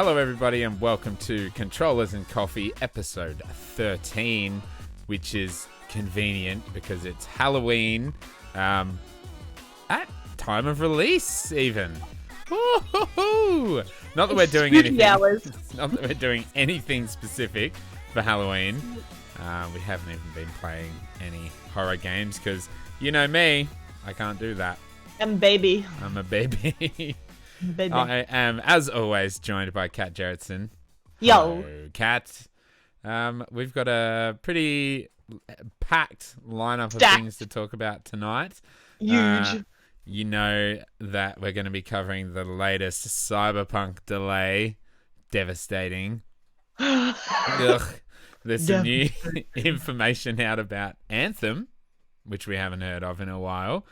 Hello everybody and welcome to Controllers and Coffee episode 13, which is convenient because it's Halloween at time of release even. Woo-hoo-hoo! Not that we're doing anything. Not that we're doing anything specific for Halloween. We haven't even been playing any horror games because you know me, I can't do that. I'm a baby. Baby. I am, as always, joined by Kat Gerritsen. Yo. Hello, Kat. We've got a pretty packed lineup of things to talk about tonight. Huge. You know that we're going to be covering the latest Cyberpunk Delay. Devastating. Ugh. There's some new information out about Anthem, which we haven't heard of in a while.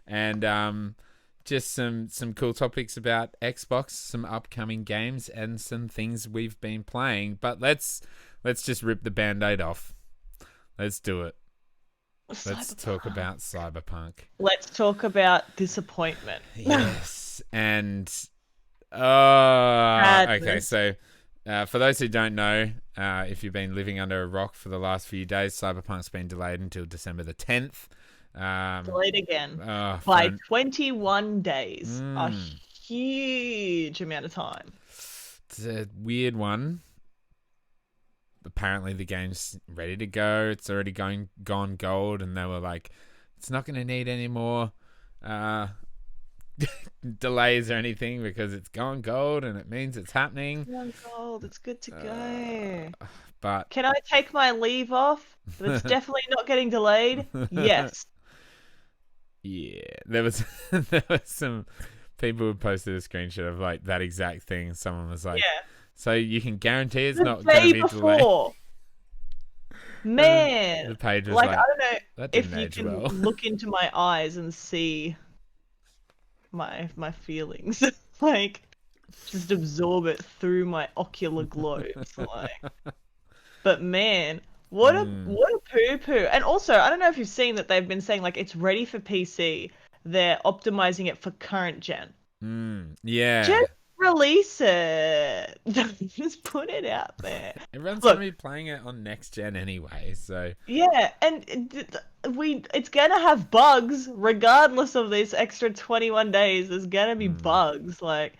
And just some cool topics about Xbox, some upcoming games, and some things we've been playing. But let's just rip the Band-Aid off. Let's do it. Let's talk about Cyberpunk. Let's talk about disappointment. Yes. And okay, so for those who don't know, if you've been living under a rock for the last few days, Cyberpunk's been delayed until December the 10th. Delayed again by 21 days. A huge amount of time. It's a weird one. Apparently the game's ready to go. It's already gone gold, and they were like, it's not going to need any more delays or anything because it's gone gold and it means it's happening. It's gone gold. It's good to go. But can I take my leave off? It's definitely not getting delayed. Yes. Yeah, there was some people who posted a screenshot of like that exact thing. Someone was like, "Yeah, so you can guarantee it's not going to be delayed." Man, the page was like I don't know that if didn't you age can well. look into my eyes and see my feelings, like just absorb it through my ocular globes, like. But man. What a poo-poo. And also, I don't know if you've seen that they've been saying, like, it's ready for PC. They're optimizing it for current gen. Yeah. Just release it. Just put it out there. Everyone's going to be playing it on next gen anyway, so... Yeah, and it's going to have bugs. Regardless of this extra 21 days, there's going to be bugs. Like,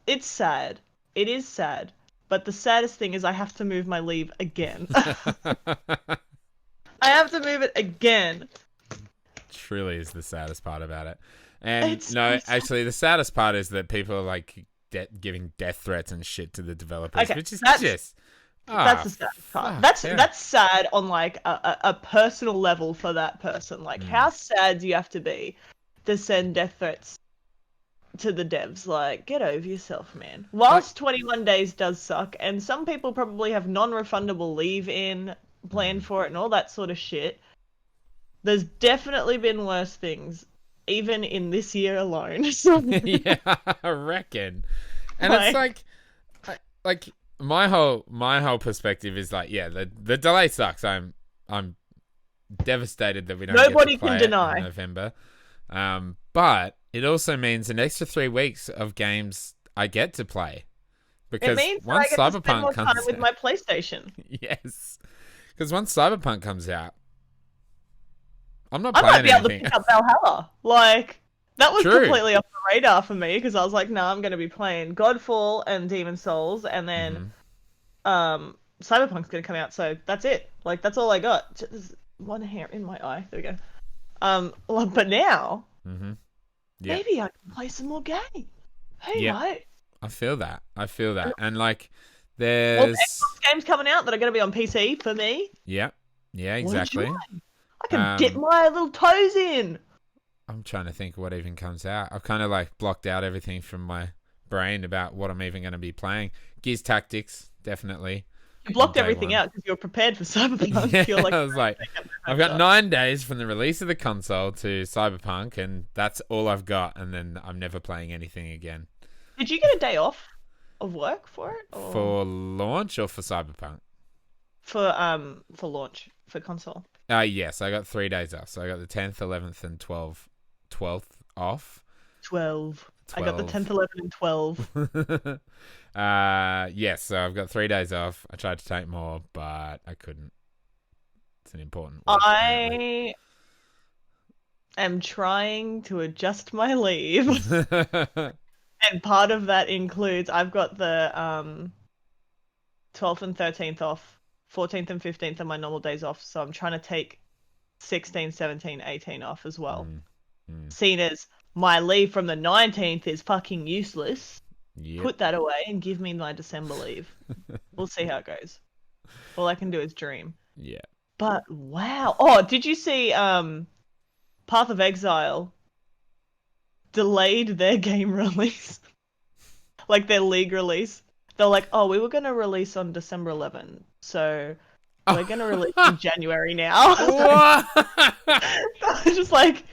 it's sad. It is sad. But the saddest thing is I have to move my leave again. I have to move it again. Truly is the saddest part about it. And actually the saddest part is that people are like giving death threats and shit to the developers, which is that's the sad part. That's sad on like a personal level for that person. Like how sad do you have to be to send death threats to the devs? Like, get over yourself, man. Whilst 21 days does suck, and some people probably have non-refundable leave in planned for it and all that sort of shit, there's definitely been worse things, even in this year alone. Yeah, I reckon. And it's like my whole perspective is like, yeah, the delay sucks. I'm devastated that we don't Nobody get to play can deny it in November. But it also means an extra 3 weeks of games I get to play. Because it means once that I get Cyberpunk to spend more comes time with out, my PlayStation. Yes. Because once Cyberpunk comes out, I'm not I playing might be able to anything. pick up Valhalla. Like, that was True. completely off the radar for me, because I was like, I'm going to be playing Godfall and Demon Souls, and then Cyberpunk's going to come out, so that's it. Like, that's all I got. There's one hair in my eye. There we go. But now... Yeah. Maybe I can play some more games. Hey, mate. I feel that. And like, there's Xbox games coming out that are going to be on PC for me. Yeah, exactly. I can dip my little toes in. I'm trying to think what even comes out. I've kind of like blocked out everything from my brain about what I'm even going to be playing. Gears Tactics, definitely. You blocked everything out because you were prepared for Cyberpunk. Yeah, You're like, I was like, I've got 9 days from the release of the console to Cyberpunk, and that's all I've got, and then I'm never playing anything again. Did you get a day off of work for it? Or... For launch or for Cyberpunk? For launch, for console. Yes, I got 3 days off. So I got the 10th, 11th, and 12th off. 12. I got the 10th, 11th, and 12. Yes, so I've got 3 days off. I tried to take more, but I couldn't. It's an important week, apparently. I am trying to adjust my leave. And part of that includes I've got the 12th and 13th off, 14th and 15th are my normal days off, so I'm trying to take 16, 17, 18 off as well. Seen as my leave from the 19th is fucking useless. Yep. Put that away and give me my December leave. We'll see how it goes. All I can do is dream. Yeah. But wow. Oh, did you see Path of Exile delayed their game release? Like their league release. They're like, oh, we were going to release on December 11th, so we're going to release in January now. What? I was just like,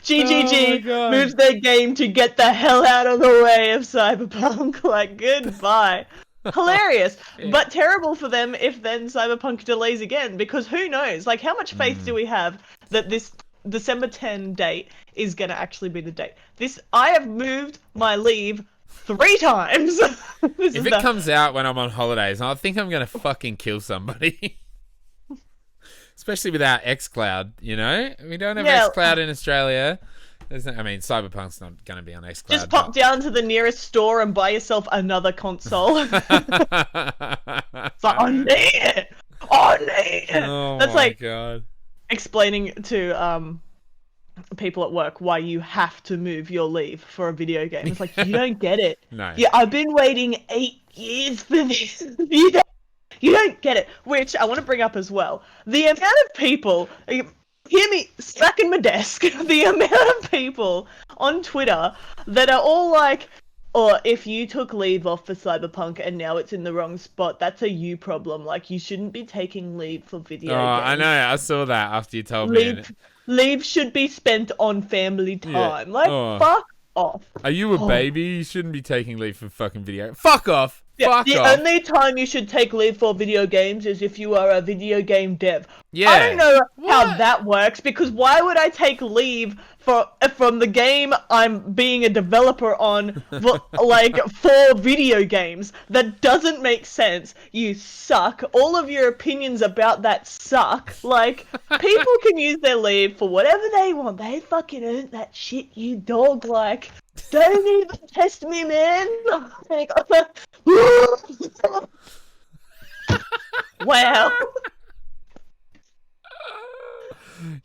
GGG moves their game to get the hell out of the way of Cyberpunk. Like, goodbye. Hilarious. Yeah. But terrible for them if then Cyberpunk delays again, because who knows? Like, how much faith do we have that this December 10 date is going to actually be the date? I have moved my leave 3 times. If it comes out when I'm on holidays, I think I'm going to fucking kill somebody. Especially without xCloud, you know? We don't have xCloud in Australia. Cyberpunk's not going to be on xCloud. Just pop down to the nearest store and buy yourself another console. It's like, I need it! I need it! Oh, that's my like God. Explaining to people at work why you have to move your leave for a video game. It's like, you don't get it. No. Yeah, I've been waiting 8 years for this. You don't get it. Which I want to bring up as well. The amount of people, hear me smacking my desk, the amount of people on Twitter that are all like, or if you took leave off for Cyberpunk and now it's in the wrong spot, that's a you problem. Like, you shouldn't be taking leave for video games. I know. I saw that after you told me. Leave should be spent on family time. Yeah. Like, fuck off. Are you a baby? You shouldn't be taking leave for fucking video. Fuck off. Yeah, Fuck the off. only time you should take leave for video games is if you are a video game dev. Yeah. I don't know how that works, because why would I take leave from the game I'm being a developer on for video games? That doesn't make sense. You suck. All of your opinions about that suck. Like, people can use their leave for whatever they want. They fucking earned that shit, you dog. Like, don't even test me, man. Wow.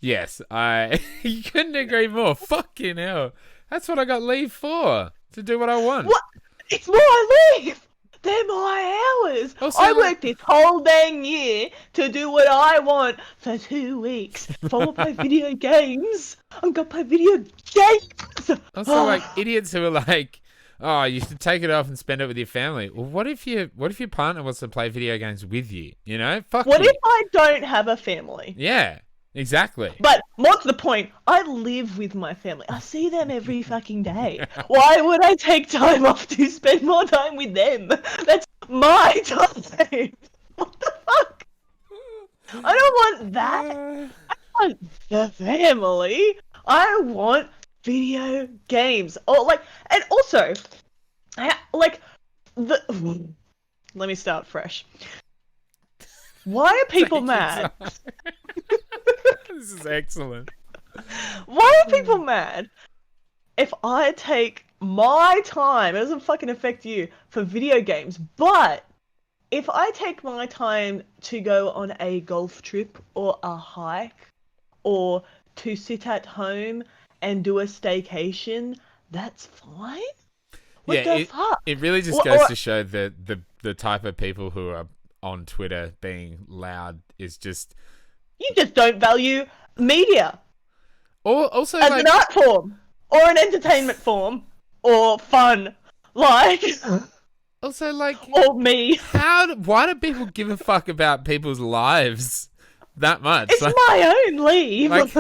Yes, I couldn't agree more. Fucking hell. That's what I got leave for. To do what I want. What? It's my leave. They're my hours. Also, I worked this whole dang year to do what I want for 2 weeks. If I want to play video games, I'm going to play video games. Also, like, idiots who are like, oh, you should take it off and spend it with your family. Well, what if your partner wants to play video games with you? You know? Fuck What you. if I don't have a family? Yeah, exactly. But more to the point, I live with my family. I see them every fucking day. Why would I take time off to spend more time with them? That's my time. What the fuck? I don't want that. I want the family. I want video games. Oh, like, and also, let me start fresh. Why are people mad? This is excellent. Why are people mad if I take my time, it doesn't fucking affect you, for video games, but if I take my time to go on a golf trip or a hike or to sit at home and do a staycation, that's fine? What the fuck? It really just goes to show that the type of people who are on Twitter being loud is just... You just don't value media. Or also as an art form. Or an entertainment form. Or fun. Like... Also, like... Or me. Why do people give a fuck about people's lives that much? It's my own leave. Like,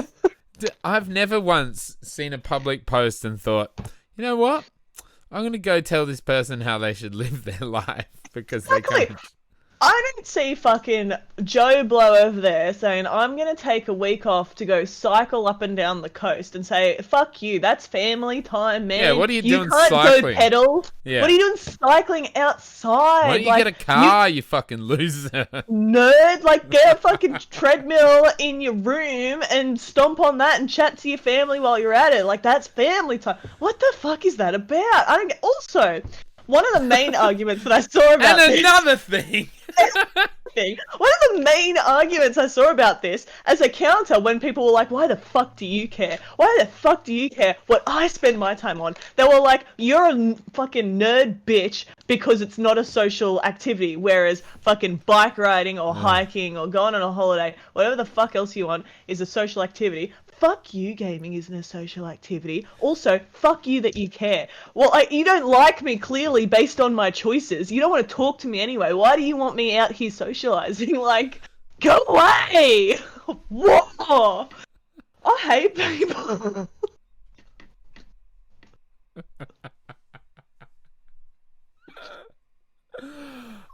I've never once seen a public post and thought, you know what? I'm going to go tell this person how they should live their life because they can't. I don't see fucking Joe Blow over there saying, I'm going to take a week off to go cycle up and down the coast and say, fuck you, that's family time, man. Yeah, what are you doing You can't cycling? go pedal. Yeah. What are you doing cycling outside? Why don't you get a car, you fucking loser? Nerd, like, get a fucking treadmill in your room and stomp on that and chat to your family while you're at it. Like, that's family time. What the fuck is that about? I don't get... Also, one of the main arguments that I saw about and this... another thing! One of the main arguments I saw about this as a counter when people were like, why the fuck do you care? Why the fuck do you care what I spend my time on? They were like, you're a fucking nerd bitch because it's not a social activity, whereas fucking bike riding or hiking or going on a holiday, whatever the fuck else you want, is a social activity. Fuck you, gaming isn't a social activity. Also, fuck you that you care. Well, you don't like me, clearly, based on my choices. You don't want to talk to me anyway. Why do you want me out here socializing? Like, go away! Whoa! I hate people.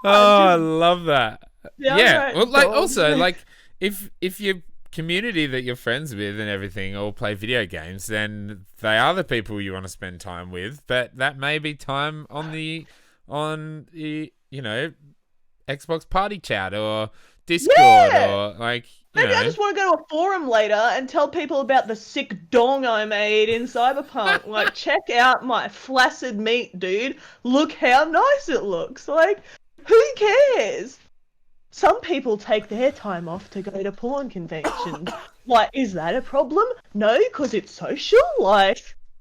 I love that. Yeah. Right, Well, like, also, like, if your community that you're friends with and everything all play video games, then they are the people you want to spend time with. But that may be time on the you know, Xbox Party Chat or Discord or like. Maybe I just want to go to a forum later and tell people about the sick dong I made in Cyberpunk. Like, check out my flaccid meat, dude. Look how nice it looks. Like, who cares? Some people take their time off to go to porn conventions. Like, is that a problem? No, because it's social? Like,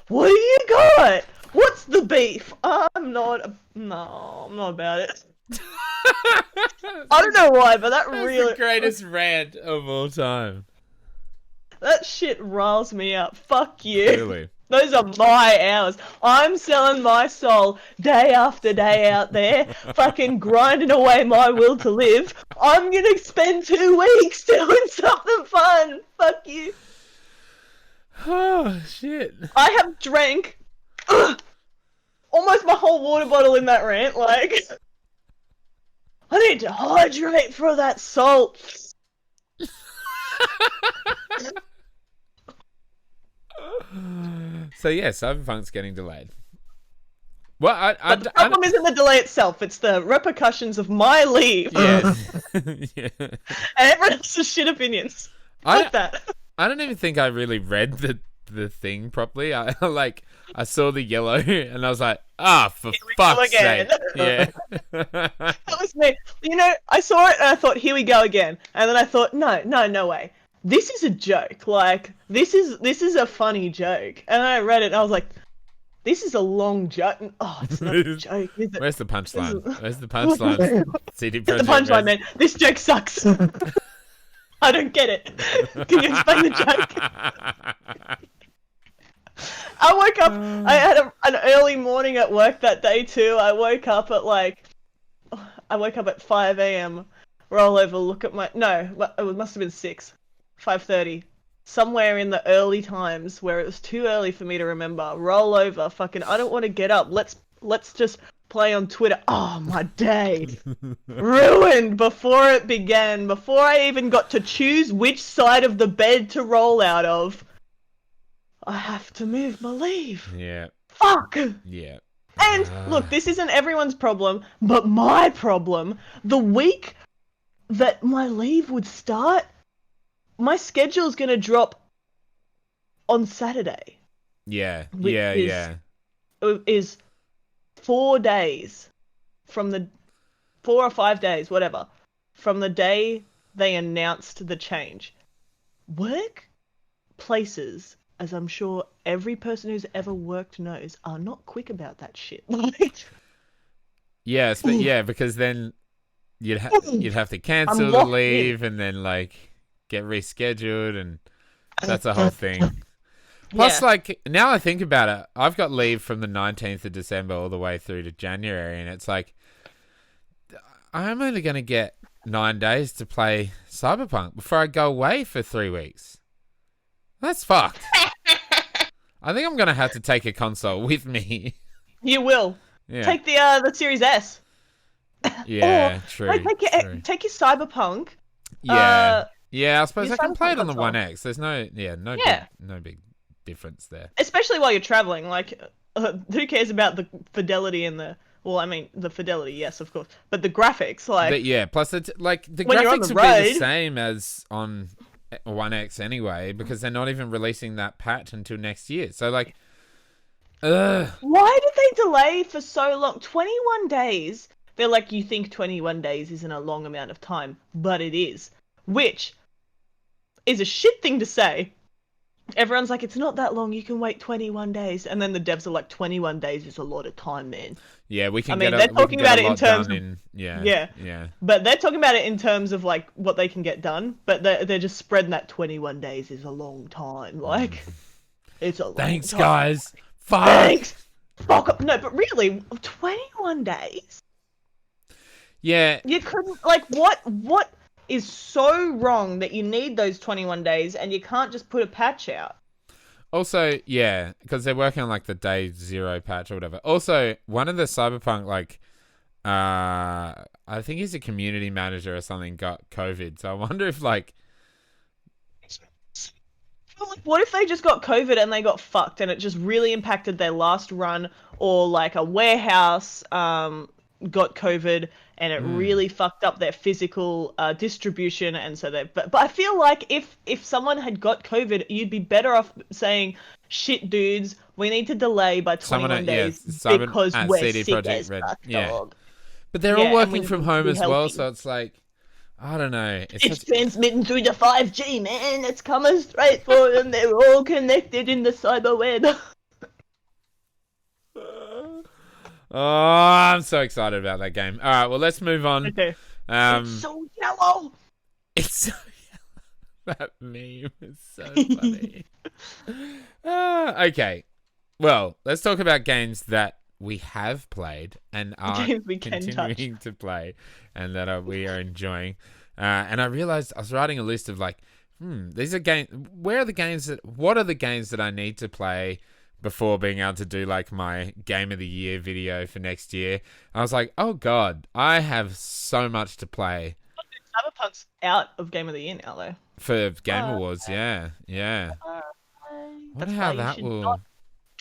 what do you got? What's the beef? I'm not about it. I don't know why, but that's really... the greatest rant of all time. That shit riles me up. Fuck you. Really? Those are my hours. I'm selling my soul day after day out there, fucking grinding away my will to live. I'm gonna spend 2 weeks doing something fun. Fuck you. Oh, shit. I have drank almost my whole water bottle in that rant. Like, I need to hydrate for that salt. So yeah, Cyberpunk's getting delayed. Well, But the problem isn't the delay itself; it's the repercussions of my leave. Yes. Yeah. And everyone else's shit opinions. Fuck that. I don't even think I really read the thing properly. I saw the yellow and I was like, for fuck's sake. Yeah. That was me. You know, I saw it and I thought, here we go again. And then I thought, no way. This is a joke. Like, this is a funny joke. And then I read it and I was like, this is a long joke. Oh, it's not a joke, is it? Where's the punchline? Where's the punchline? CD Projekt Where's the punchline, man? This joke sucks. I don't get it. Can you explain the joke? I woke up, I had an early morning at work that day too. I woke up at 5 a.m. Roll over, look at my... No, it must have been 6. 5:30. Somewhere in the early times where it was too early for me to remember. Roll over, fucking, I don't want to get up. Let's just play on Twitter. Oh, my day. Ruined before it began. Before I even got to choose which side of the bed to roll out of. I have to move my leave. Yeah. Fuck! Yeah. And, look, this isn't everyone's problem, but my problem. The week that my leave would start, my schedule's gonna drop on Saturday. Yeah. Is 4 days from the... 4 or 5 days, whatever, from the day they announced the change. Work places, as I'm sure every person who's ever worked knows, are not quick about that shit. Yes, but yeah, because then you'd have to cancel the leave and then like get rescheduled, and that's a whole thing. Plus, like, now I think about it, I've got leave from the 19th of December all the way through to January, and it's like, I'm only going to get 9 days to play Cyberpunk before I go away for 3 weeks. That's fucked. I think I'm going to have to take a console with me. You will. Yeah. Take the Series S. Or Yeah, like true, true. take your Cyberpunk. Yeah, yeah. I suppose Your I can play Cyberpunk it on the One console. X. There's no, yeah, Yeah, no big difference there. especially while you're traveling. Like, who cares about the fidelity and the? Well, I mean, the fidelity, yes, of course, but the graphics, But like yeah, plus it's like the when you're on the graphics will be the road. same as on One X anyway, because they're not even releasing that patch until next year. So like, ugh. Why did they delay for so long? 21 days. They're like, you think 21 days isn't a long amount of time, but it is, which is a shit thing to say. Everyone's like, it's not that long. You can wait 21 days, and then the devs are like, 21 days is a lot of time, man. Yeah, we I can mean, get they're we can talking get a about it in lot terms done of in yeah, yeah. but they're talking about it in terms of like what they can get done. But they're just spreading that 21 days is a long time. Like, it's a long Thanks, time. guys. Fuck. Thanks. Fuck up. No, but really, 21 days. Yeah, You couldn't like what is so wrong that you need those 21 days and you can't just put a patch out? also, yeah, because they're working on like the day zero patch or whatever. Also, one of the Cyberpunk like I think he's a community manager or something got COVID. So I wonder if like Well, like, what if they just got COVID and they got fucked and it just really impacted their last run, or like a warehouse got COVID and it really fucked up their physical distribution, and so they. But I feel like if someone had got COVID, you'd be better off saying, "Shit, dudes, we need to delay by someone 21 at yeah, days someone because at we're CD sick Project as Red. fuck, Yeah. dog." But they're Yeah, all and we working need from to home be as well, healthy. so it's like I don't know. It's transmitting through the 5G, man. It's coming straight for them. They're all connected in the cyber web. Oh, I'm so excited about that game. All right, well, let's move on. Okay. It's Um, so yellow. it's so that meme is so funny. Okay, well, let's talk about games that we have played and are Games we can continuing to play, and that we are enjoying. And I realized I was writing a list of like, these are games. Where are the games that? What are the games that I need to play before being able to do like my game of the year video for next year? I was like, oh god, I have so much to play Cyberpunk's out of Game of the Year now, though. for Game Awards. Yeah. Wonder That's how why you that should will. not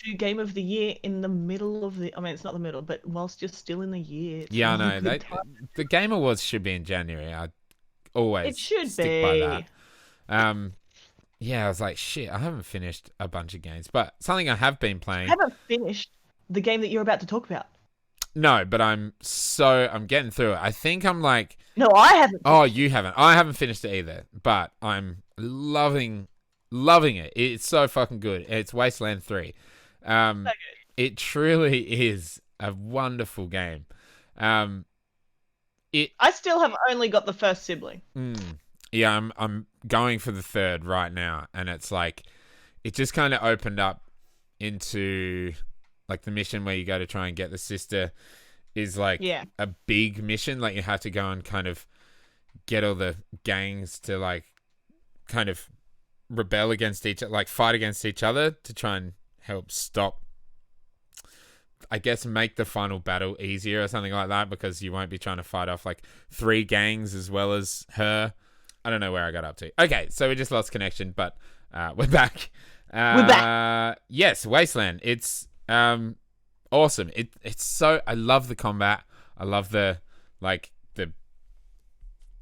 do Game of the Year in the middle of the. I mean, it's not the middle, but whilst you're still in the year. It's Yeah, I not a know. good time. The Game Awards should be in January. I always It should stick by be. that. Yeah, I was like, shit, I haven't finished a bunch of games, but something I have been I playing. haven't finished the game that you're about to talk about. No, but I'm getting through it. I think I'm like, No, I haven't. oh, you haven't. I haven't finished it either, but I'm loving it. It's so fucking good. It's Wasteland 3. So good. It truly is a wonderful game. I still have only got the first sibling. Yeah, I'm going for the third right now, and it's like it just kind of opened up into like the mission where you go to try and get the sister is like a big mission. Like you have to go and kind of get all the gangs to like kind of rebel against like fight against each other to try and help stop, I guess, make the final battle easier or something like that, because you won't be trying to fight off like 3 gangs as well as her. I don't know where I got up to. Okay, so we just lost connection, but we're back. We're back. Yes, Wasteland. It's awesome. It's so, I love the combat. I love the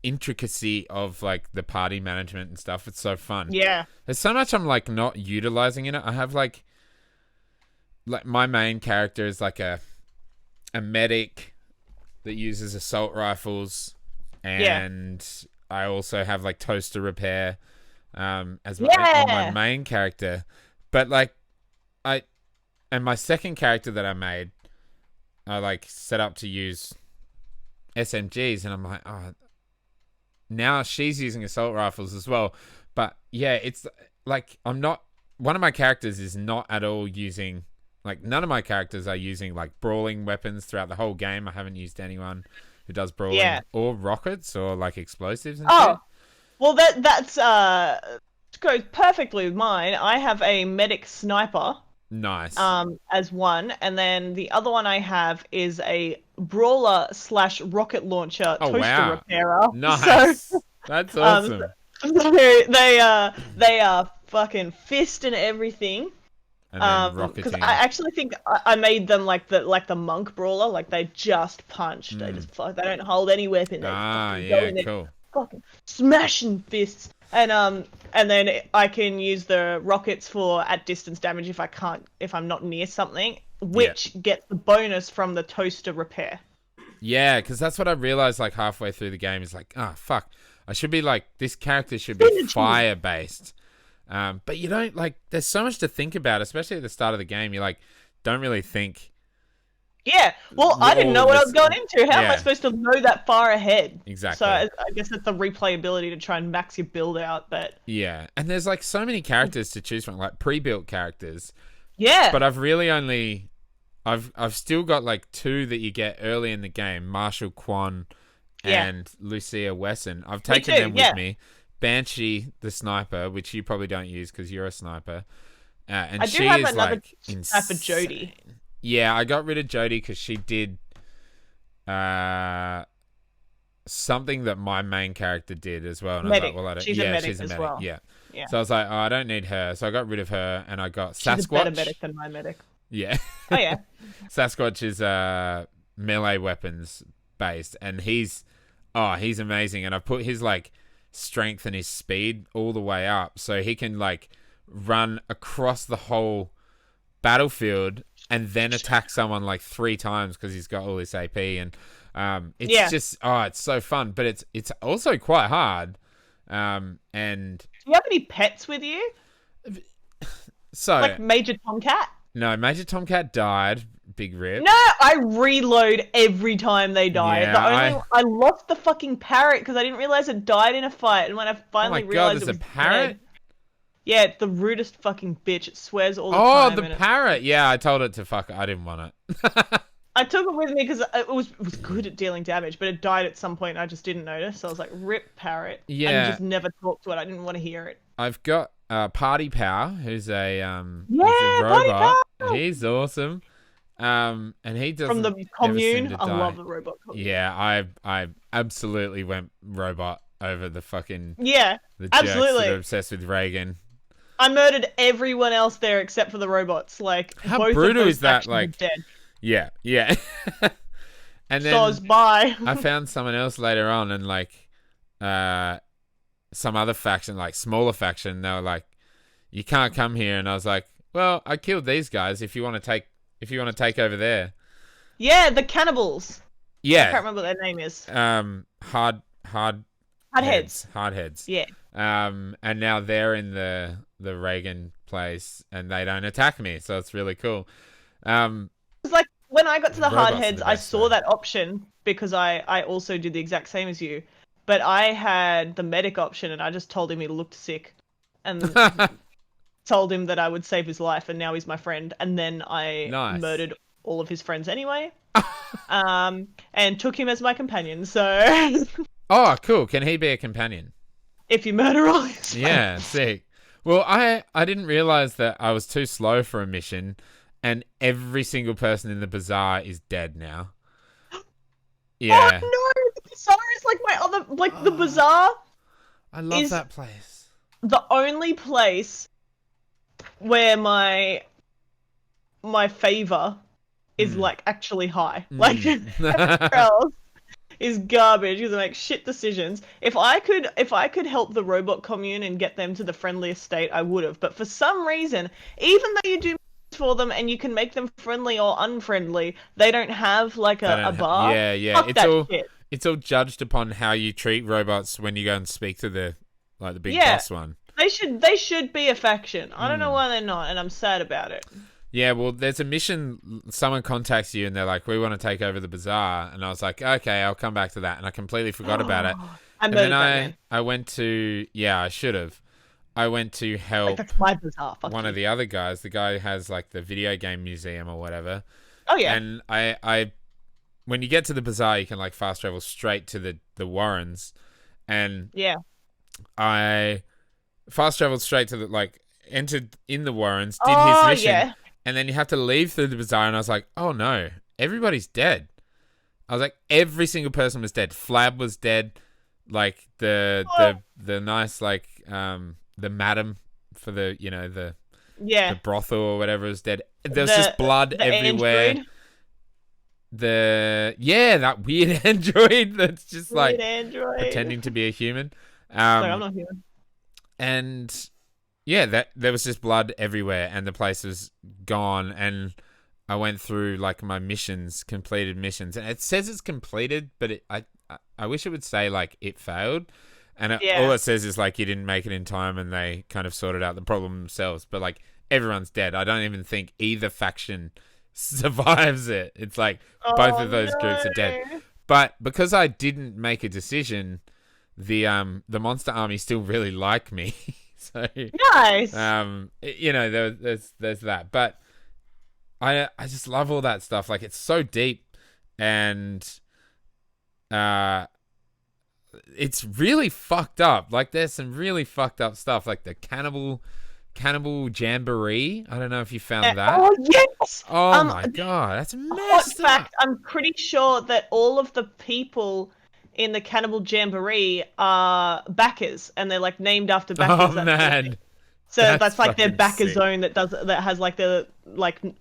intricacy of like the party management and stuff. It's so fun. Yeah. There's so much I'm like not utilizing in it. I have like my main character is like a medic that uses assault rifles, and I also have like toaster repair as my main character. But like and my second character that I made, I like set up to use SMGs, and I'm like, oh, now she's using assault rifles as well. But yeah, it's like one of my characters is not at all using, like none of my characters are using like brawling weapons throughout the whole game. I haven't used anyone who does brawling or rockets or like explosives and shit. Well, that's goes perfectly with mine. I have a medic sniper. Nice. As one, and then the other one I have is a brawler / rocket launcher Oh, toaster wow. repairer. Nice. So, That's awesome. they are fucking fist and everything. And then Because rocketing. I actually think I made them like the monk brawler, like they just punch. They just they don't hold any weapon. They fucking go in there, Cool. fucking smashing fists. And then I can use the rockets for at distance damage if I'm not near something, which gets the bonus from the toaster repair. Yeah, because that's what I realized like halfway through the game is like, fuck, I should be like, this character should be fire based. But you don't like, there's so much to think about, especially at the start of the game. You like, don't really think. Yeah, well, I didn't know what I was going into. How am I supposed to know that far ahead? Exactly. So I guess it's the replayability to try and max your build out, but... Yeah, and there's like so many characters to choose from, like pre-built characters. Yeah. But I've really only... I've still got like 2 that you get early in the game, Marshall Quan and Lucia Wesson. I've taken them with me. Banshee, the sniper, which you probably don't use because you're a sniper. And I she do have is another like sniper, Jodie. Yeah, I got rid of Jodie because she did something that my main character did as well. And medic. I was like, well, I don't... She's a medic she's a medic. well. Yeah. So I was like, I don't need her. So I got rid of her and I got Sasquatch. She's a better medic than my medic. Yeah. Oh, yeah. Sasquatch is melee weapons based and he's amazing. And I put his like strength and his speed all the way up so he can like run across the whole battlefield and then attack someone like 3 times because he's got all this AP and it's just it's so fun, but it's also quite hard. And do you have any pets with you? So like Major Tomcat? No, Major Tomcat died. Big rip. No, I reload every time they die. Yeah, I lost the fucking parrot because I didn't realize it died in a fight, and when I finally realized it was there's a parrot. Dead, yeah, it's the rudest fucking bitch. It swears all the time. Oh, the parrot. Yeah, I told it to fuck it. I didn't want it. I took it with me because it was good at dealing damage, but it died at some point and I just didn't notice. So I was like, rip parrot. Yeah. And just never talked to it. I didn't want to hear it. I've got Party Power, who's a he's a Party robot. Power! He's awesome. And he does from the commune. I love the robot commune. Yeah, I absolutely went robot over the fucking the jerks absolutely. that are obsessed with Reagan. I murdered everyone else there except for the robots. Like how both brutal of those is that? Like dead. Yeah. And then bye. I found someone else later on, and like some other faction, like smaller faction, they were like, "You can't come here," and I was like, "Well, I killed these guys. If you want to take over there." Yeah, the cannibals. Yeah. I can't remember what their name is. Hard heads. Hard heads. Yeah. And now they're in the Reagan place, and they don't attack me, so it's really cool. It's like when I got to the hard heads, I saw though. that option because I also did the exact same as you, but I had the medic option, and I just told him he looked sick, and told him that I would save his life, and now he's my friend. And then I murdered all of his friends anyway, and took him as my companion. So. Oh, cool! Can he be a companion? If you murder all his friends. Yeah, sick. Well, I didn't realize that I was too slow for a mission. And every single person in the bazaar is dead now. Yeah. Oh no! The bazaar is like my other, like the bazaar. I love that place. The only place where my favor is like actually high. Like everywhere else is garbage because I make shit decisions. If I could help the robot commune and get them to the friendliest state, I would have. But for some reason, even though you do for them and you can make them friendly or unfriendly, they don't have like a bar. Yeah. Fuck it's all judged upon how you treat robots when you go and speak to the big boss one. They should be a faction. I don't know why they're not, and I'm sad about it. Yeah, well, there's a mission. Someone contacts you and they're like, "We want to take over the bazaar," and I was like, "Okay, I'll come back to that," and I completely forgot about it. And then I went to I should have. I went to help one of the other guys. The guy who has like the video game museum or whatever. Oh yeah. And I when you get to the bazaar, you can like fast travel straight to the Warrens, and I fast traveled straight to entered in the Warrens, did his mission, and then you have to leave through the bazaar, and I was like, oh no, everybody's dead. I was like, every single person was dead. Flab was dead. Like the nice like the madam for the the brothel or whatever was dead. There was just blood everywhere. Android. That weird android that's just like pretending to be a human. Sorry, I'm not human. And that there was just blood everywhere, and the place was gone. And I went through like my completed missions, and it says it's completed, but I wish it would say like it failed. And all it says is like you didn't make it in time, and they kind of sorted out the problem themselves. But like everyone's dead. I don't even think either faction survives it. It's like both of those groups are dead. But because I didn't make a decision, the monster army still really like me. So nice. There's that. But I just love all that stuff. Like it's so deep, and it's really fucked up. Like there's some really fucked up stuff, like the cannibal jamboree. I don't know if you found that. Oh yes. Oh my god, that's messed up. Fact, I'm pretty sure that all of the people in the cannibal jamboree are backers, and they're like named after backers. Oh man. So that's like their backer zone that has like the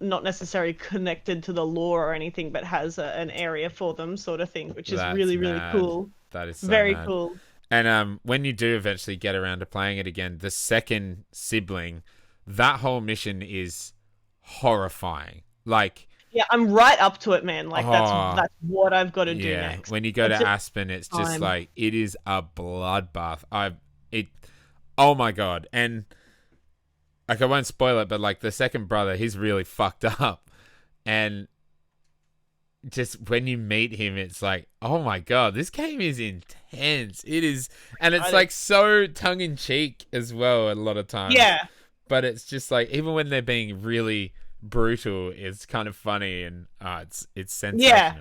not necessarily connected to the lore or anything, but has an area for them, sort of thing, which is really cool. That is so very mad. Cool. And when you do eventually get around to playing it again, the second sibling, that whole mission is horrifying. Like yeah, I'm right up to it, man. Like that's what I've got to do next. When you go to Aspen, it's just like it is a bloodbath. Oh my god. And like I won't spoil it, but like the second brother, he's really fucked up. And just when you meet him, it's like, oh my god, this game is intense. It is, and it's like so tongue in cheek as well a lot of times. Yeah. But it's just like even when they're being really brutal, it's kind of funny, and it's sensational. Yeah.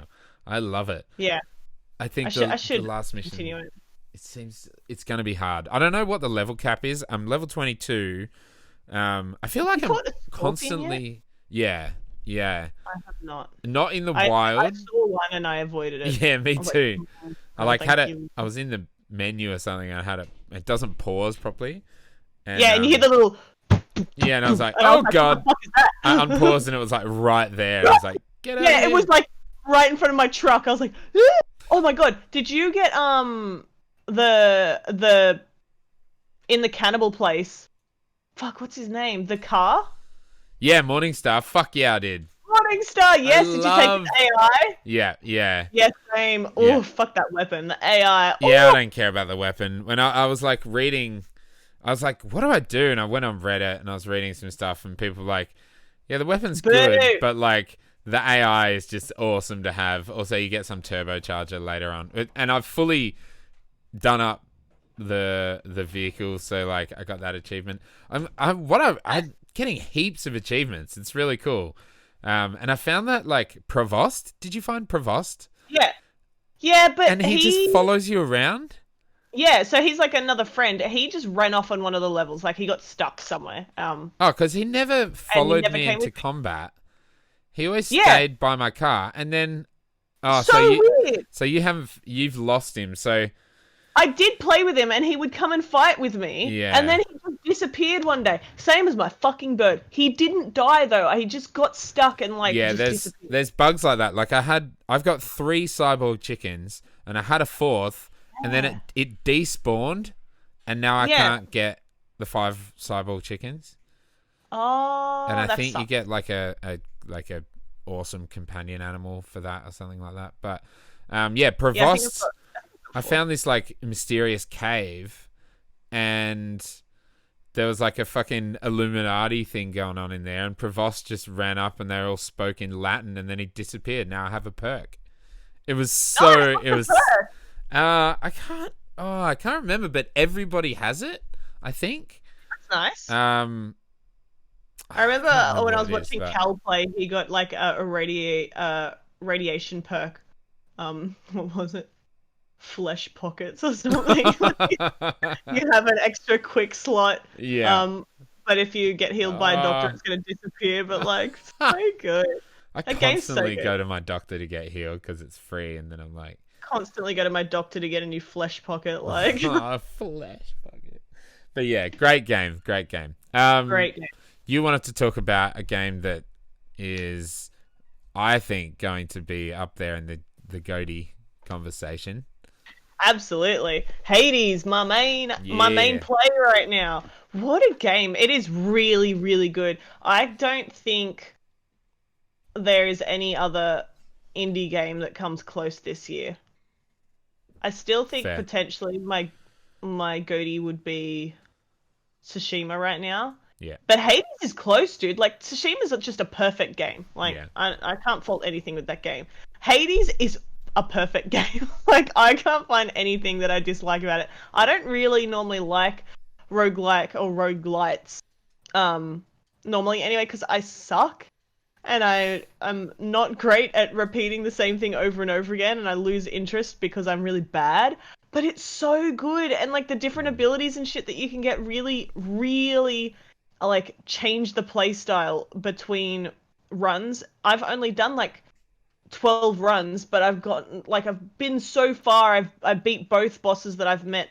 I love it. Yeah. I think the last mission. Continue it. It seems it's going to be hard. I don't know what the level cap is. I'm level 22. I feel like I'm constantly. Yet? Yeah. I have not. Not in the wild. I saw one and I avoided it. Yeah, me too. Like, I was in the menu or something. And I had it. It doesn't pause properly. And, and you hear the little. Yeah, and I was like, oh god. I unpaused and it was like right there. I was like, get out. Yeah, it was like right in front of my truck. I was like, oh my god. Did you get the in the cannibal place? Fuck, what's his name? The car? Yeah, Morningstar. Fuck yeah, I did. Morningstar, yes. Did you take the AI? Yeah. Yes, same. Oh, yeah. Fuck that weapon. The AI. Yeah, I don't care about the weapon. When I was like reading, I was like, what do I do? And I went on Reddit and I was reading some stuff and people were like, yeah, the weapon's good, but like the AI is just awesome to have. Also, you get some turbocharger later on. And I've fully done up the vehicle, so like I got that achievement. I'm getting heaps of achievements. It's really cool. And I found that like Provost. Did you find Provost? Yeah, but and he just follows you around. Yeah, so he's like another friend. He just ran off on one of the levels, like he got stuck somewhere. Because he never followed me into combat. He always stayed by my car, and then weird. So you've lost him. So I did play with him, and he would come and fight with me. Yeah. And then he just disappeared one day. Same as my fucking bird. He didn't die though. He just got stuck and like disappeared. There's bugs like that. Like I've got 3 cyborg chickens, and I had a 4th, and then it despawned, and now I can't get the 5 cyborg chickens. Oh, and I think you get like a awesome companion animal for that or something like that. But Provost. I found this like mysterious cave, and there was like a fucking Illuminati thing going on in there, and Provost just ran up and they all spoke in Latin, and then he disappeared. Now I have a perk. It was so I can't remember, but everybody has it, I think. That's nice. I remember when I was watching Cal play, he got like a radiation perk. What was it? Flesh pockets or something. You have an extra quick slot. Yeah. But if you get healed by a doctor, it's gonna disappear. But like, so good. I That game's so constantly good. go to my doctor to get healed because it's free, and then I'm like, Constantly go to my doctor to get a new flesh pocket. Like, oh, flesh bucket. But yeah, great game, great game. great game. You wanted to talk about a game that is, I think, going to be up there in the GOTY conversation. Absolutely. Hades, my main Yeah, play right now. What a game. It is really, really good. I don't think there is any other indie game that comes close this year. I still think fair. potentially my GOTY would be Tsushima right now. Yeah, But Hades is close, dude. Like Tsushima's just a perfect game. Like yeah. I can't fault anything with that game. Hades is a perfect game. Like I can't find anything that I dislike about it. I don't really normally like roguelike or roguelites normally anyway because I suck and I'm not great at repeating the same thing over and over again and I lose interest because I'm really bad. But it's so good and like the different abilities and shit that you can get really, really like change the play style between runs. I've only done like 12 runs, but I've been so far. I've beat both bosses that I've met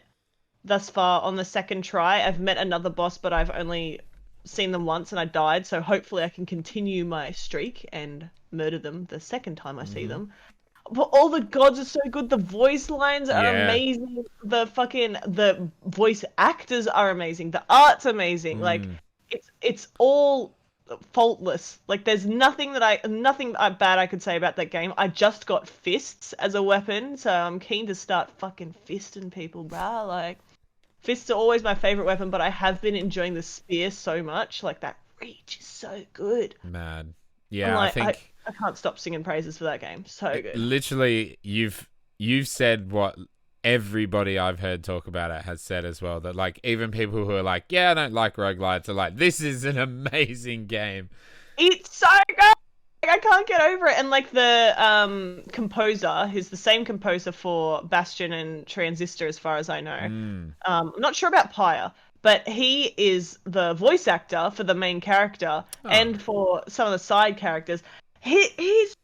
thus far on the second try. I've met another boss, but I've only seen them once and I died. So hopefully I can continue my streak and murder them the second time I see them. But all the gods are so good. The voice lines are Yeah. amazing. The voice actors are amazing. The art's amazing. Like it's all faultless. Like there's nothing bad I could say about that game. I just got fists as a weapon, so I'm keen to start fucking fisting people, bruh. Like fists are always my favorite weapon, but I have been enjoying the spear so much. Like that reach is so good. Mad. I'm Yeah, I like think I can't stop singing praises for that game. So good. literally you've said what everybody I've heard talk about it has said as well. That like even people who are like, yeah, I don't like roguelites are like, this is an amazing game. It's so good. Like, I can't get over it. And like the composer, who's the same composer for Bastion and Transistor, as far as I know. I'm not sure about Pyre, but he is the voice actor for the main character and for some of the side characters. He's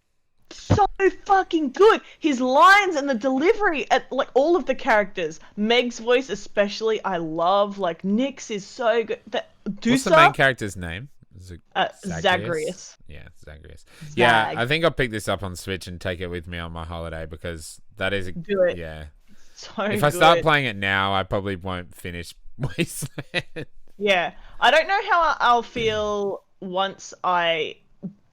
so fucking good. His lines and the delivery at like all of the characters. Meg's voice especially, I love. Like Nyx is so good. What's the main character's name? Zagreus. Yeah, Zagreus. Zag. Yeah, I think I'll pick this up on Switch and take it with me on my holiday because that is Do it. yeah. So If I start good. playing it now, I probably won't finish Wasteland. Yeah, I don't know how I'll feel once I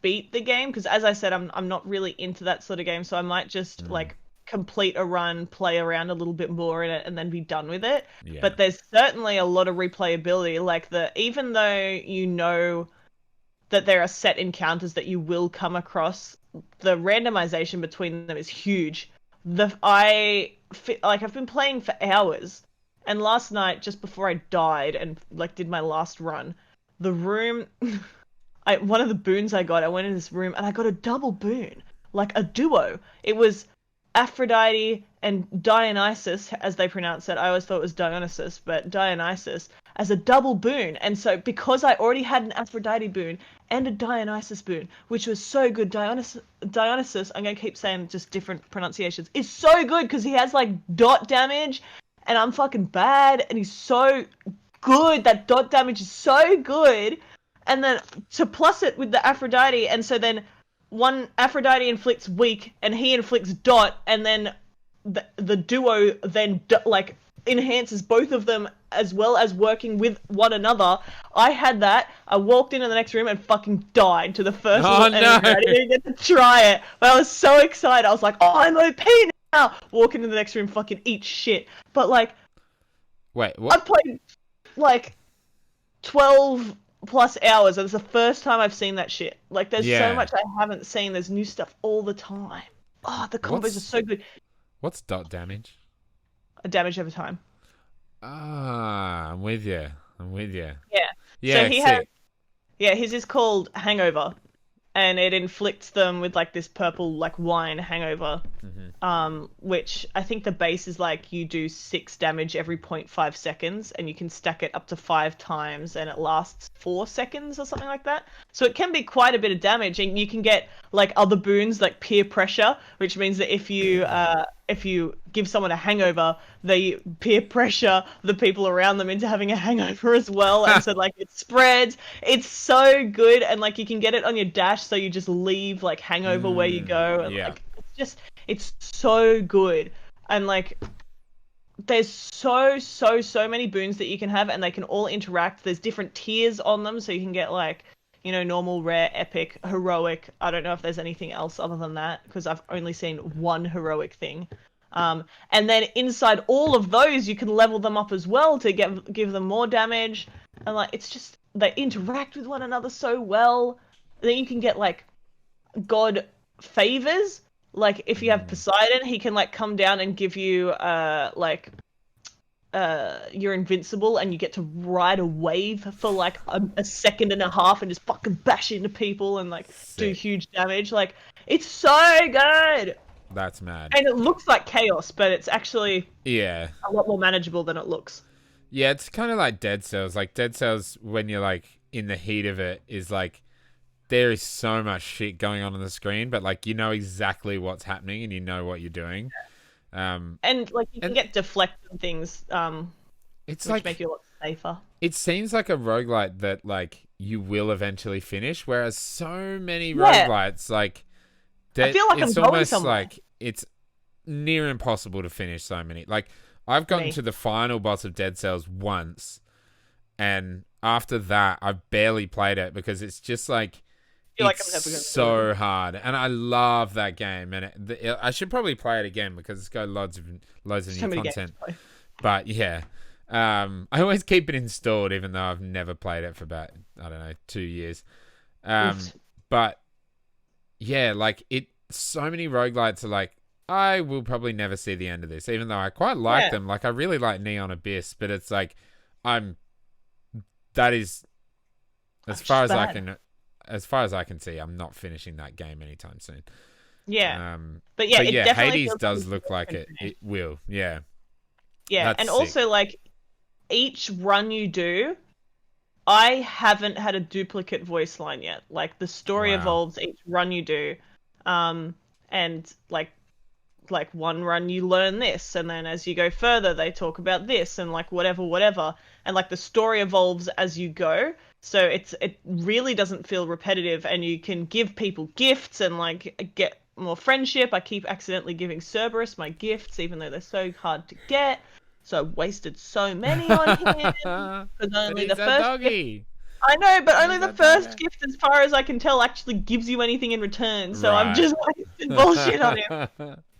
beat the game because, as I said, I'm not really into that sort of game, so I might just like complete a run, play around a little bit more in it, and then be done with it. Yeah. But there's certainly a lot of replayability. Like even though you know that there are set encounters that you will come across, the randomization between them is huge. I've been playing for hours. And last night, just before I died and like did my last run, the room, one of the boons I went in this room and I got a double boon, like a duo. It was Aphrodite and Dionysus, as they pronounce it. I always thought it was Dionysus, but Dionysus as a double boon. And so because I already had an Aphrodite boon and a Dionysus boon, which was so good, Dionysus, I'm going to keep saying just different pronunciations, is so good because he has like dot damage and I'm fucking bad, and he's so good. That dot damage is so good. And then to plus it with the Aphrodite, and so then one Aphrodite inflicts weak, and he inflicts dot, and then the duo then like enhances both of them as well as working with one another. I had that. I walked into the next room and fucking died to the first one. no. I didn't even get to try it, but I was so excited. I was like, oh, I'm OP now. Walk into the next room, fucking eat shit. But like, Wait, what? I've played like 12 plus hours, and it's the first time I've seen that shit. Like, there's so much I haven't seen. There's new stuff all the time. Oh, the combos are so good. What's dot damage? A damage over time. Ah, I'm with you. Yeah. Yeah, So he sick. has. Yeah, his is called Hangover. and it inflicts them with like this purple like wine hangover. Which I think the base is like you do 6 damage every 0.5 seconds, and you can stack it up to 5 times, and it lasts 4 seconds or something like that. So it can be quite a bit of damage, and you can get like other boons like peer pressure, which means that if you give someone a hangover, they peer pressure the people around them into having a hangover as well, and so like it spreads. It's so good, and like you can get it on your dash, so you just leave like hangover where you go, and like it's so good. And like there's so many boons that you can have, and they can all interact. There's different tiers on them, so you can get like, you know, normal, rare, epic, heroic. I don't know if there's anything else other than that, because I've only seen one heroic thing. And then inside all of those, you can level them up as well to give them more damage. And like it's just, they interact with one another so well. Then you can get like god favors. Like if you have Poseidon, he can like come down and give you you're invincible, and you get to ride a wave for like a second and a half and just fucking bash into people and like do huge damage. Like it's so good. That's mad. And it looks like chaos, but it's actually a lot more manageable than it looks. Yeah, it's kind of like Dead Cells. Like Dead Cells, when you're like in the heat of it, is like there is so much shit going on the screen, but like you know exactly what's happening and you know what you're doing. And like you can get deflected things, it's which like make you a lot safer. It seems like a roguelite that like you will eventually finish, whereas so many roguelites like I feel like it's I'm going almost somewhere. like it's near impossible to finish so many. Like I've gotten to the final boss of Dead Cells once, and after that I've barely played it because it's just like it's so hard, and I love that game. And I should probably play it again because it's got loads of new content. But yeah, I always keep it installed, even though I've never played it for about 2 years. But yeah, like so many roguelites are like, I will probably never see the end of this, even though I quite like them. Like I really like Neon Abyss, but it's like that is as far as I can see, I'm not finishing that game anytime soon. Yeah. But it definitely Hades does look like it. It will. Yeah. Yeah. That's and sick. Also like each run you do, I haven't had a duplicate voice line yet. Like the story evolves each run you do. And like one run you learn this, and then as you go further they talk about this, and like whatever, and like the story evolves as you go, so it really doesn't feel repetitive, and you can give people gifts and like get more friendship. I keep accidentally giving Cerberus my gifts even though they're so hard to get, so I wasted so many on him because only the first doggy. I know, but only the first gift, as far as I can tell, actually gives you anything in return, so I'm just wasting bullshit on him.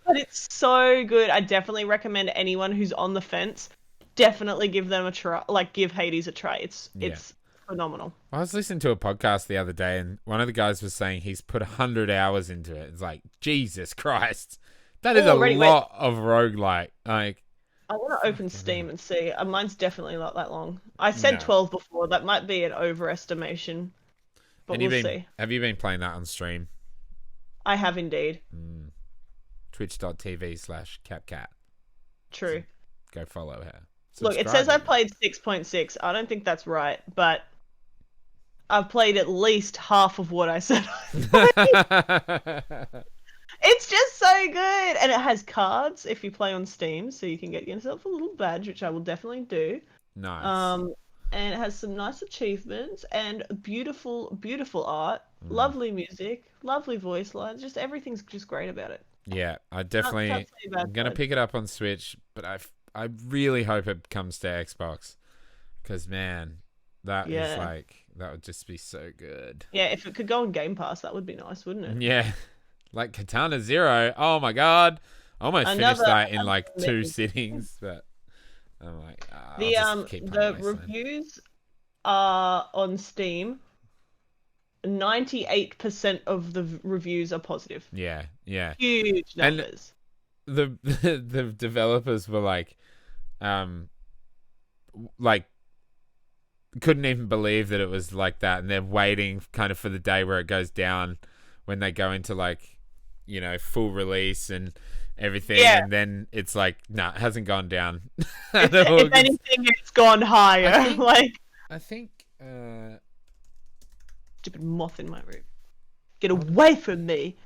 But it's so good. I definitely recommend anyone who's on the fence, definitely give them a try. Like, give Hades a try. It's phenomenal. I was listening to a podcast the other day, and one of the guys was saying he's put 100 hours into it. It's like, Jesus Christ. That is lot of roguelike. Like, I want to open Steam and see. Mine's definitely not that long. I said 12 before. That might be an overestimation, but we'll see. Have you been playing that on stream? I have indeed. Twitch.tv/CapCat. True. Go follow her. Look, it says I played 6.6. I don't think that's right, but I've played at least half of what I said I played. It's just so good, and it has cards if you play on Steam, so you can get yourself a little badge, which I will definitely do. Nice. And it has some nice achievements and beautiful, beautiful art, lovely music, lovely voice lines. Just everything's just great about it. Yeah, I'm gonna pick it up on Switch, but I really hope it comes to Xbox, because man, that is like, that would just be so good. Yeah, if it could go on Game Pass, that would be nice, wouldn't it? Yeah. Like Katana Zero, oh my god! I almost finished that in like 2 sittings, but I'm like, the reviews are on Steam. 98% of the reviews are positive. Yeah. Huge numbers. And the developers were like couldn't even believe that it was like that, and they're waiting kind of for the day where it goes down when they go into like, full release and everything, and then it's like, no, it hasn't gone down. If anything, it's gone higher. I think stupid moth in my room. Get away from me.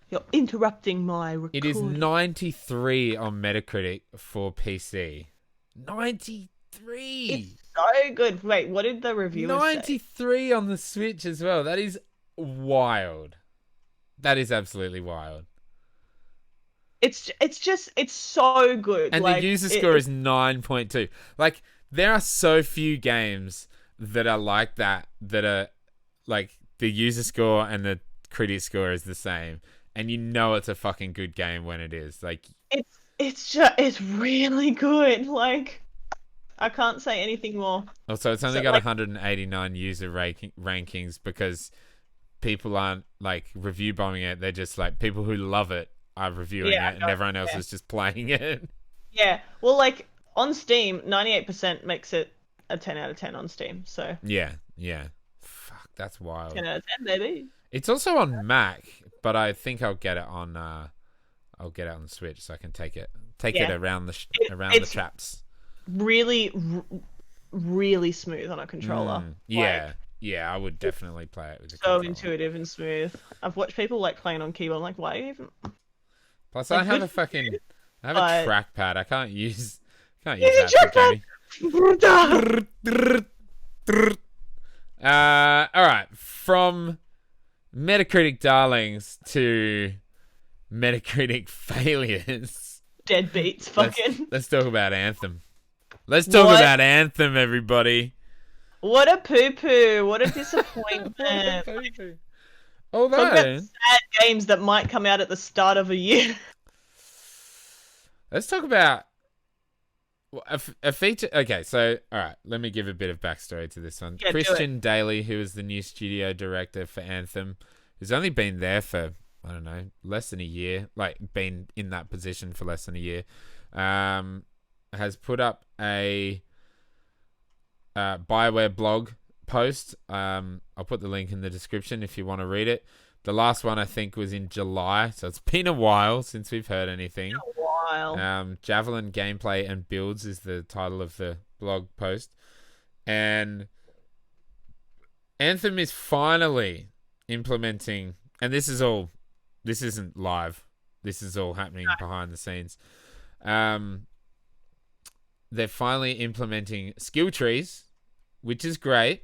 You're interrupting my recording. It is 93 on Metacritic for PC. 93. It's so good. Wait, what did the reviewer 93 on the Switch as well. That is wild. That is absolutely wild. It's so good. And the user score is 9.2. Like, there are so few games that are like that are like the user score and the critic score is the same, and it's a fucking good game when it is. Like, it's really good. Like, I can't say anything more. Also, it's only got 189 user rankings because people aren't like review bombing it. They're just like people who love it are reviewing it, and everyone else is just playing it. Yeah, well, like on Steam, 98% makes it a 10 out of 10 on Steam. So yeah, fuck, that's wild. 10 out of 10, baby. It's also on Mac, but I think I'll get it on Switch so I can take it around the traps. Really, really smooth on a controller. Yeah, I would definitely play it with a controller. So intuitive and smooth. I've watched people like playing on keyboard. I'm like, why even? Plus, I have a trackpad. I can't use that. All right, from Metacritic darlings to Metacritic failures. Deadbeats, fucking. Let's talk about Anthem. Let's talk about Anthem, everybody. What a poo-poo. What a disappointment. Although, talk about sad games that might come out at the start of a year. Let's talk about a feature. Okay, so, all right, let me give a bit of backstory to this one. Yeah, Christian Daly, who is the new studio director for Anthem, who's only been there for, I don't know, less than a year, like been in that position for less than a year, has put up a BioWare blog post. I'll put the link in the description if you want to read it. The last one I think was in July, so it's been a while since we've heard anything. Javelin Gameplay and Builds is the title of the blog post, and Anthem is finally implementing, and this isn't live. This is all happening behind the scenes. They're finally implementing skill trees, which is great,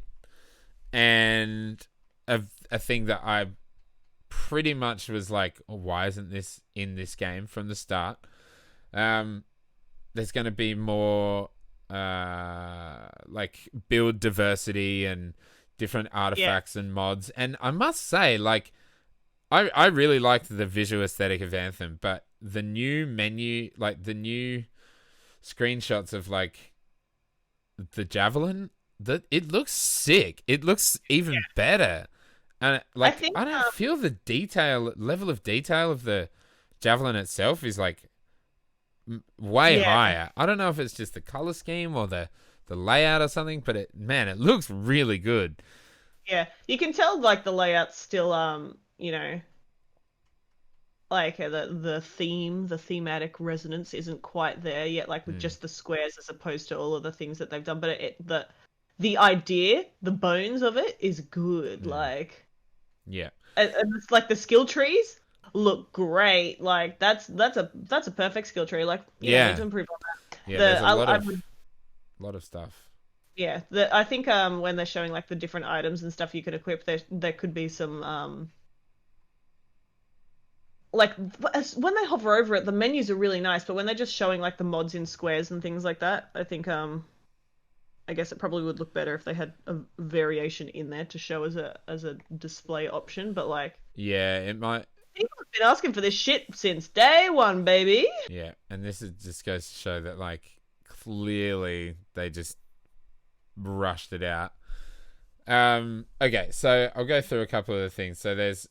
and a thing that I pretty much was like, oh, why isn't this in this game from the start? There's going to be more like build diversity and different artifacts and mods, and I must say, like, I really liked the visual aesthetic of Anthem, but the new menu, like the new screenshots of like the Javelin, that it looks sick. It looks even better, and like I don't feel the level of detail of the Javelin itself is like way higher. I don't know if it's just the color scheme or the layout or something, but it looks really good. Yeah, you can tell like the layout's still like the thematic resonance isn't quite there yet, like with just the squares as opposed to all of the things that they've done, but the idea, the bones of it is good. Like, and it's like the skill trees look great. Like that's a perfect skill tree. Like, need to improve on that. Yeah, there's a lot of stuff. Yeah, I think when they're showing like the different items and stuff you can equip, there could be some like when they hover over it, the menus are really nice, but when they're just showing like the mods in squares and things like that, I think I guess it probably would look better if they had a variation in there to show as a display option. But like, yeah, it might. People have been asking for this shit since day one, baby. Yeah, and this just goes to show that like clearly they just rushed it out. Okay, so I'll go through a couple of the things. So there's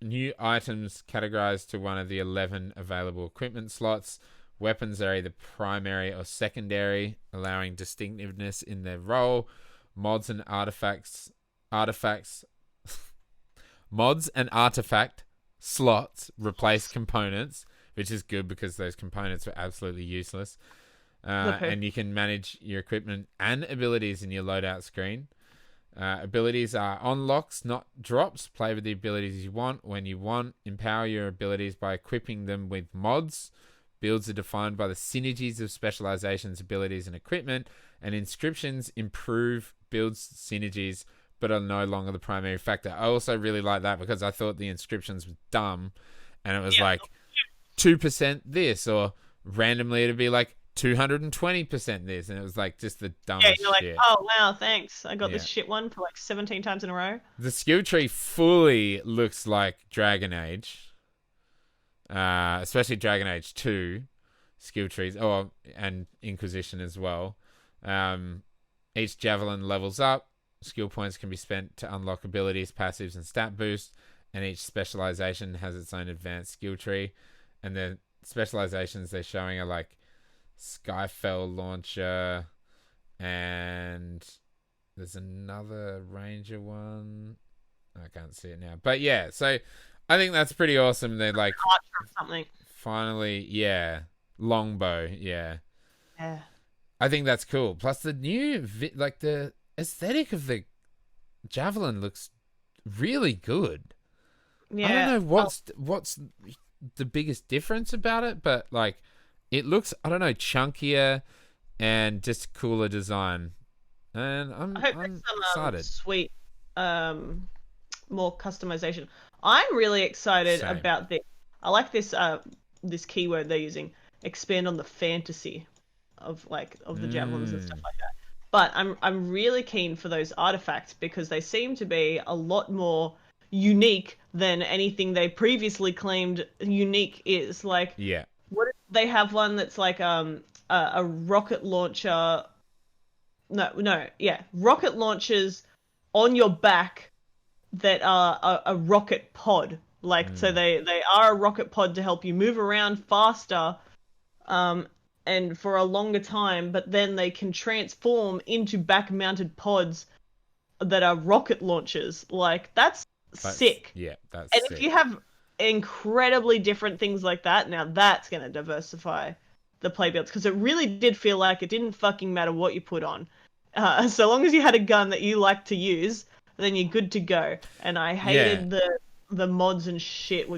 new items categorized to one of the 11 available equipment slots, Weapons are either primary or secondary, allowing distinctiveness in their role. Mods and artifacts, mods and artifact slots replace components, which is good because those components were absolutely useless. And you can manage your equipment and abilities in your loadout screen. Abilities are unlocks, not drops. Play with the abilities you want when you want. Empower your abilities by equipping them with mods. Builds are defined by the synergies of specializations, abilities, and equipment. And inscriptions improve builds synergies, but are no longer the primary factor. I also really like that because I thought the inscriptions were dumb. And it was like 2% this, or randomly it'd be like 220% this, and it was like just the dumbest shit. Yeah, you're like, oh wow, thanks. I got this shit one for like 17 times in a row. The skill tree fully looks like Dragon Age, especially Dragon Age 2 skill trees. Oh, and Inquisition as well. Each javelin levels up. Skill points can be spent to unlock abilities, passives, and stat boosts, and each specialization has its own advanced skill tree. And the specializations they're showing are like Skyfell launcher, and there's another ranger one. I can't see it now, but yeah. So I think that's pretty awesome. They're like something. Finally, longbow, yeah. Yeah. I think that's cool. Plus the new like the aesthetic of the javelin looks really good. Yeah. I don't know what's the biggest difference about it, but like it looks, I don't know, chunkier and just cooler design. And I'm excited. Sweet, more customization. I'm really excited about this. I like this this keyword they're using. Expand on the fantasy of the javelins and stuff like that. But I'm really keen for those artifacts because they seem to be a lot more unique than anything they previously claimed unique is. Like, what if they have one that's like a rocket launcher? Rocket launchers on your back that are a rocket pod. Like, so they are a rocket pod to help you move around faster, and for a longer time. But then they can transform into back-mounted pods that are rocket launchers. Like, that's sick. Yeah, that's and sick. If you have incredibly different things like that, now that's going to diversify the play builds, because it really did feel like it didn't fucking matter what you put on. So long as you had a gun that you like to use, then you're good to go. And I hated the mods and shit.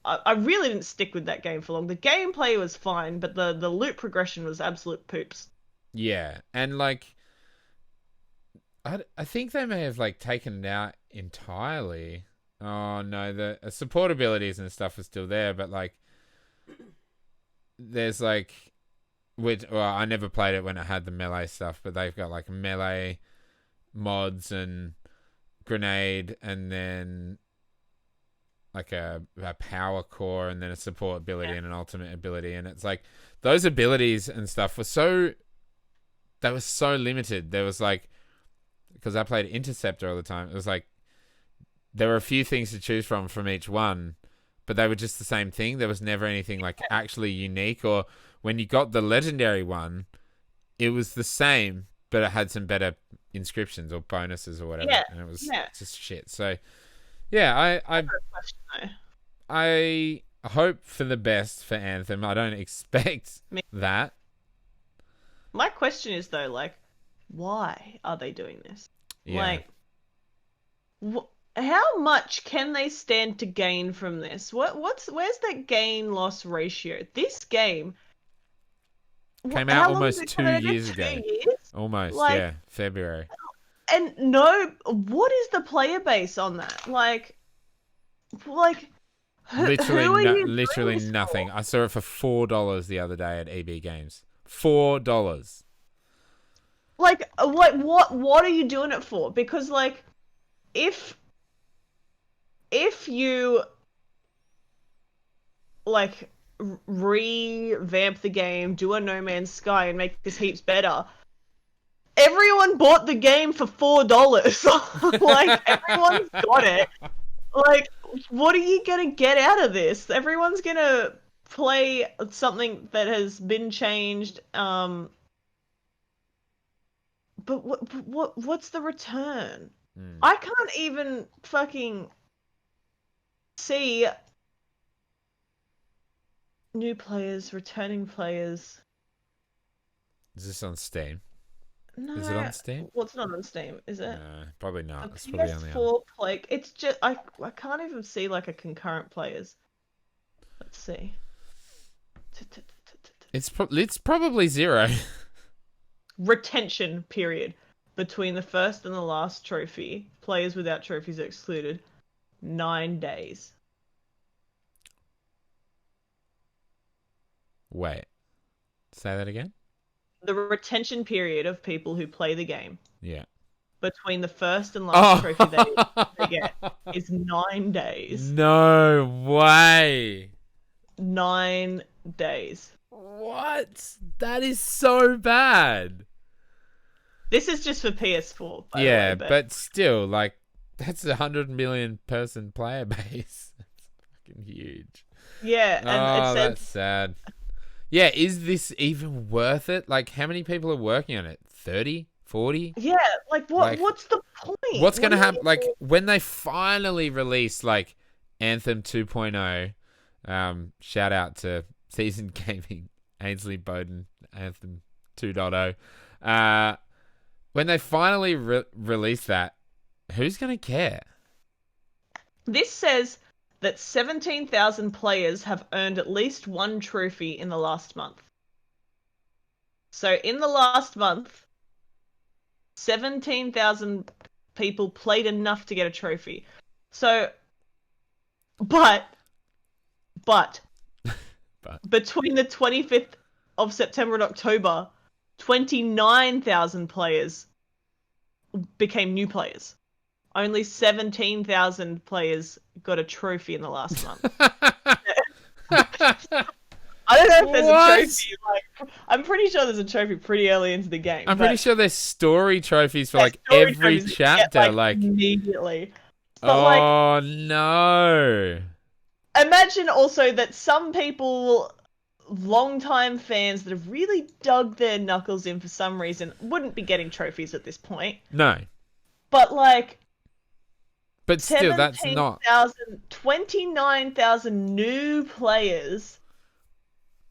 I really didn't stick with that game for long. The gameplay was fine, but the loot progression was absolute poops. Yeah, and like I think they may have like taken it out entirely. Oh no, the support abilities and stuff are still there, but like there's like I never played it when it had the melee stuff, but they've got like melee mods and grenade, and then like a power core, and then a support ability and an ultimate ability. And it's like those abilities and stuff were so limited. There was like, because I played Interceptor all the time, it was like there were a few things to choose from each one, but they were just the same thing. There was never anything like actually unique. Or when you got the legendary one, it was the same, but it had some better inscriptions or bonuses or whatever. Yeah. And it was just shit. So yeah, I hope for the best for Anthem. I don't expect that. My question is though, like, why are they doing this? Yeah. Like, how much can they stand to gain from this? Where's that gain loss ratio? This game came out almost 2 years ago. 2 years? Almost, like, February. And what is the player base on that? Like, literally nothing. I saw it for $4 the other day at EB Games. $4. Like what are you doing it for? Because like, if you like revamp the game, do a No Man's Sky, and make this heaps better, everyone bought the game for $4. Like, everyone's got it. Like, what are you gonna get out of this? Everyone's gonna play something that has been changed. But what's the return? I can't even fucking see new players, returning players. Is this on Steam? No, Is it on Steam? Well, it's not on Steam, is it? No, probably not. The It's probably only on. PS4 play. It's just I can't even see like a concurrent players. Let's see. It's probably 0. Retention period between the first and the last trophy. Players without trophies are excluded. 9 days. Wait. Say that again? The retention period of people who play the game. Yeah. Between the first and last trophy they get is 9 days. No way. 9 days. What? That is so bad. This is just for PS4. By Yeah, the way, but still, like, that's a 100 million person player base. That's fucking huge. Yeah, and it says that's sad. Yeah, is this even worth it? Like, how many people are working on it? 30? 40? Yeah, like what's the point? What's going to happen? Like, when they finally release, like, Anthem 2.0, shout out to Seasoned Gaming, Ainsley Bowden, Anthem 2.0. When they finally release that, who's going to care? This says that 17,000 players have earned at least one trophy in the last month. So in the last month, 17,000 people played enough to get a trophy. So, but between the 25th of September and October, 29,000 players became new players. Only 17,000 players got a trophy in the last month. I don't know if there's a trophy. Like, I'm pretty sure there's a trophy pretty early into the game. I'm pretty sure there's story trophies for like every chapter, get, like immediately. But, no! Imagine also that some people, long-time fans that have really dug their knuckles in for some reason, wouldn't be getting trophies at this point. No. But like. But still, that's not 29,000 new players,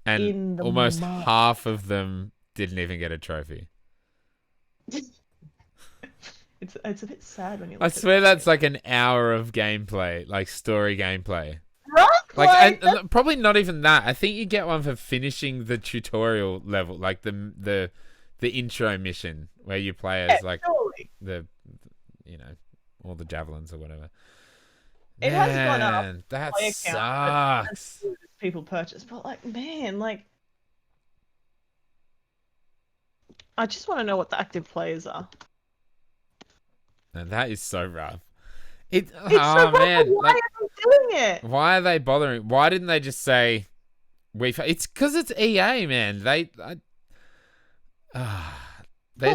and almost half of them didn't even get a trophy. It's a bit sad when you. I swear that's like an hour of gameplay, like story gameplay. Right? Like, and probably not even that. I think you get one for finishing the tutorial level, like the intro mission where you play as like the all the javelins or whatever. It has gone up. That sucks. People purchase, but like, man, like, I just want to know what the active players are. And that is so rough. It's so rough, man, why are they doing it? Why are they bothering? Why didn't they just say It's because it's EA, man. But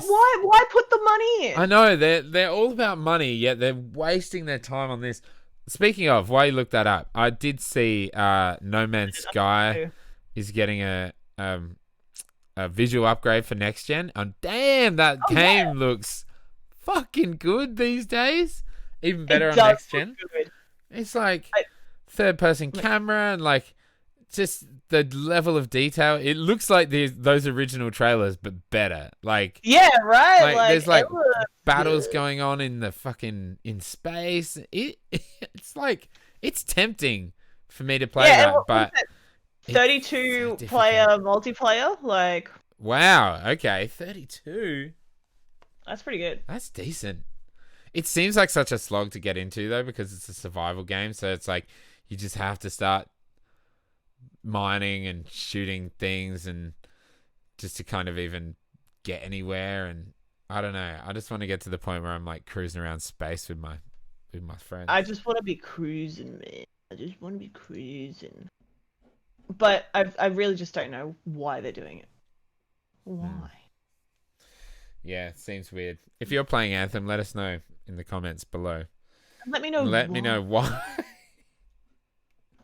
why put the money in? I know they're all about money, yet they're wasting their time on this. Speaking of, while you look that up, I did see No Man's Sky is getting a visual upgrade for next gen. And damn, that game looks fucking good these days. Even better on next gen. It's like third person camera and like just the level of detail. It looks like those original trailers, but better. Like right. Like there's like battles going on in the fucking in space. It's like it's tempting for me to play that, but 32 player multiplayer. Like wow, okay, 32. That's pretty good. That's decent. It seems like such a slog to get into though because it's a survival game, so it's like you just have to start mining and shooting things and just to kind of even get anywhere. And I don't know, I just want to get to the point where I'm like cruising around space with my friends. I just want to be cruising, man. I just want to be cruising. But I really just don't know why they're doing it. Why? Yeah, it seems weird. If you're playing Anthem, let us know in the comments below. Let me know. Me know why.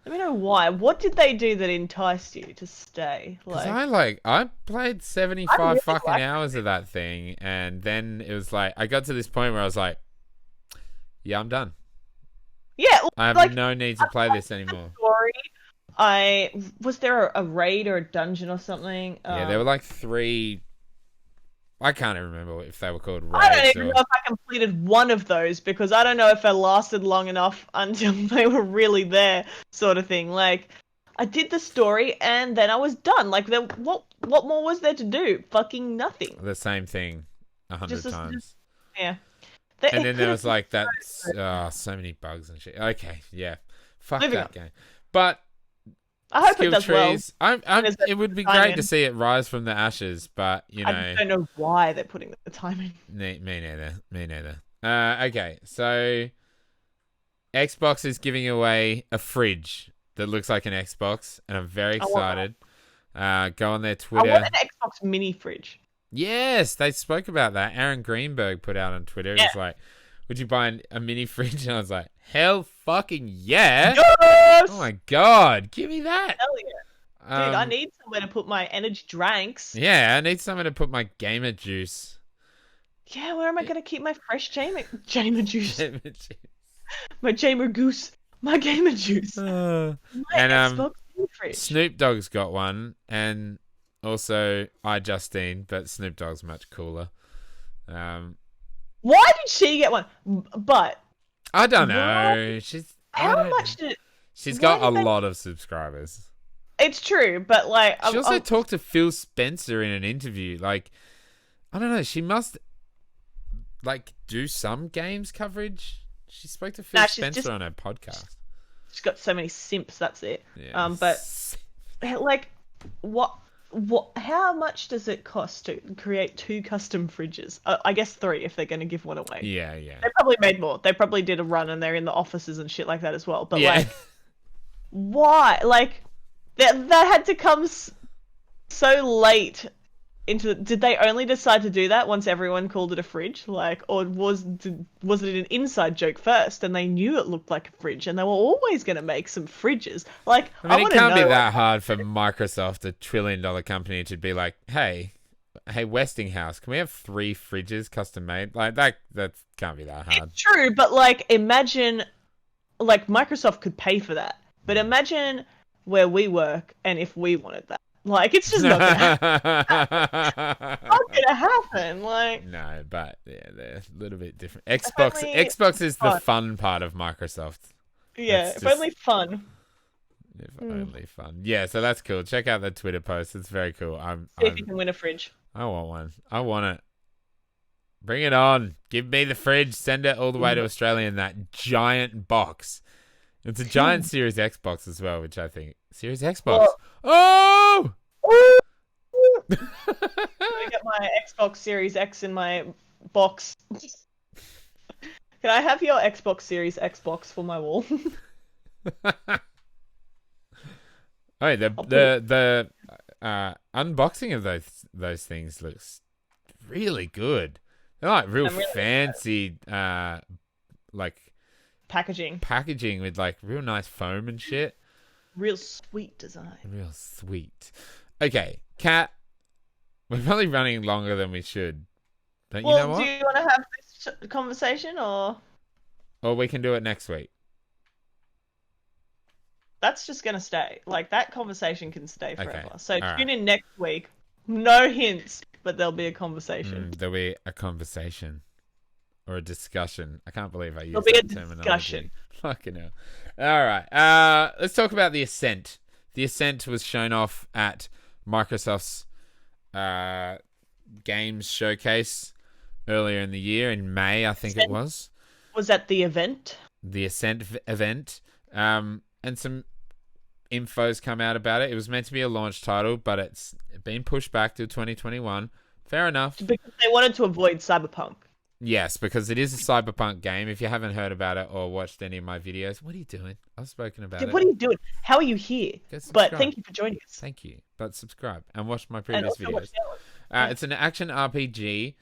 Let me know why. What did they do that enticed you to stay? Because Like, I played I 75 really fucking like hours of that thing, and then it was like I got to this point where I was like, yeah, I'm done. yeah, I have like no need to play this anymore. story. I was there a raid or a dungeon or something? Yeah, there were like 3. I can't even remember if they were called I don't raids even or. know if I completed one of those because I don't know if I lasted long enough until they were really there, sort of thing. Like, I did the story and then I was done. Like, what more was there to do? Fucking nothing. The same thing Just, 100 just, just times. yeah. And It then could there have was been like that, so good. so many bugs and shit. Okay, yeah. Fuck Moving that on. game. But I hope it skill does well. trees, There's it would be time great to in. see it rise from the ashes, but, I just don't know why they're putting the time in. me neither. Me neither. Okay, so Xbox is giving away a fridge that looks like an Xbox, and I'm very I want that. excited. Go on their I want Twitter. an Xbox mini fridge. Yes, they spoke about that. Aaron Greenberg put out on Twitter. He Yeah. was like, would you buy a mini fridge? And I was like, hell fucking yeah. Yes! Oh my god, give me that. Hell yeah. Dude, I Um, need somewhere to put my energy drinks. yeah, I need somewhere to put my gamer juice. Yeah, where am I gonna keep my fresh Jamer juice? Gamer juice. My Jamer goose. My gamer juice. My And Xbox mini fridge. Snoop Dogg's got one, and also iJustine, but Snoop Dogg's much cooler. Why did she get one? But I don't know. how much did She's why got a did they- lot of subscribers. It's true, but like She also talked to Phil Spencer in an interview. Like, I don't know. She must like do some games coverage. She spoke to Phil Spencer on her podcast. she's got so many simps. That's it. Yeah. But like, what? How much does it cost to create 2 custom fridges? I guess 3 if they're going to give one away. Yeah. They probably made more. They probably did a run and they're in the offices and shit like that as well. But Yeah. like, why? Like, that had to come so late into. Did they only decide to do that once everyone called it a fridge? Like, or was it an inside joke first and they knew it looked like a fridge and they were always going to make some fridges? Like, I mean, it want to can't be know. that hard for Microsoft, a $1 trillion company, to be like, hey, Westinghouse, can we have 3 fridges custom made? Like, that can't be that hard. It's true, but like, imagine, like, Microsoft could pay for that, but imagine where we work and if we wanted that. Like, it's just not gonna not gonna happen. Like, No, but yeah, they're a little bit different. Xbox is the fun part of Microsoft. yeah, if only fun. If only fun. Yeah, so that's cool. Check out the Twitter post. It's very cool. See if you can win a fridge. I want one. I want it. Bring it on. Give me the fridge. Send it all the way to Australia in that giant box. It's a giant Series Xbox as well, which I think Series Xbox. Oh! I'm gonna get my Xbox Series X in my box. Can I have your Xbox Series Xbox for my wall? Oh, the unboxing of those things looks really good. They're like real really fancy, like packaging with like real nice foam and shit. real sweet design. Real sweet. Okay, Kat, we're probably running longer than we should. But you know what? Do you want to have this conversation or we can do it next week. that's just gonna stay? Like, that conversation can stay forever. Okay. So All tune right. in next week. No hints, but there'll be a conversation. There'll be a conversation or a discussion. I can't believe I used There'll be a that terminology. discussion. Fucking hell. All right. Let's talk about the Ascent. The Ascent was shown off at Microsoft's games showcase earlier in the year, in May, I think it was. Was that the event? The Ascent event. And some info's come out about it. It was meant to be a launch title, but it's been pushed back to 2021. Fair enough. Because they wanted to avoid Cyberpunk. Yes, because it is a Cyberpunk game. If you haven't heard about it or watched any of my videos, what are you doing? I've spoken about it. What are you doing? How are you here? But thank you for joining us. Thank you. But subscribe and watch my previous also watch videos. the other one. It's an action RPG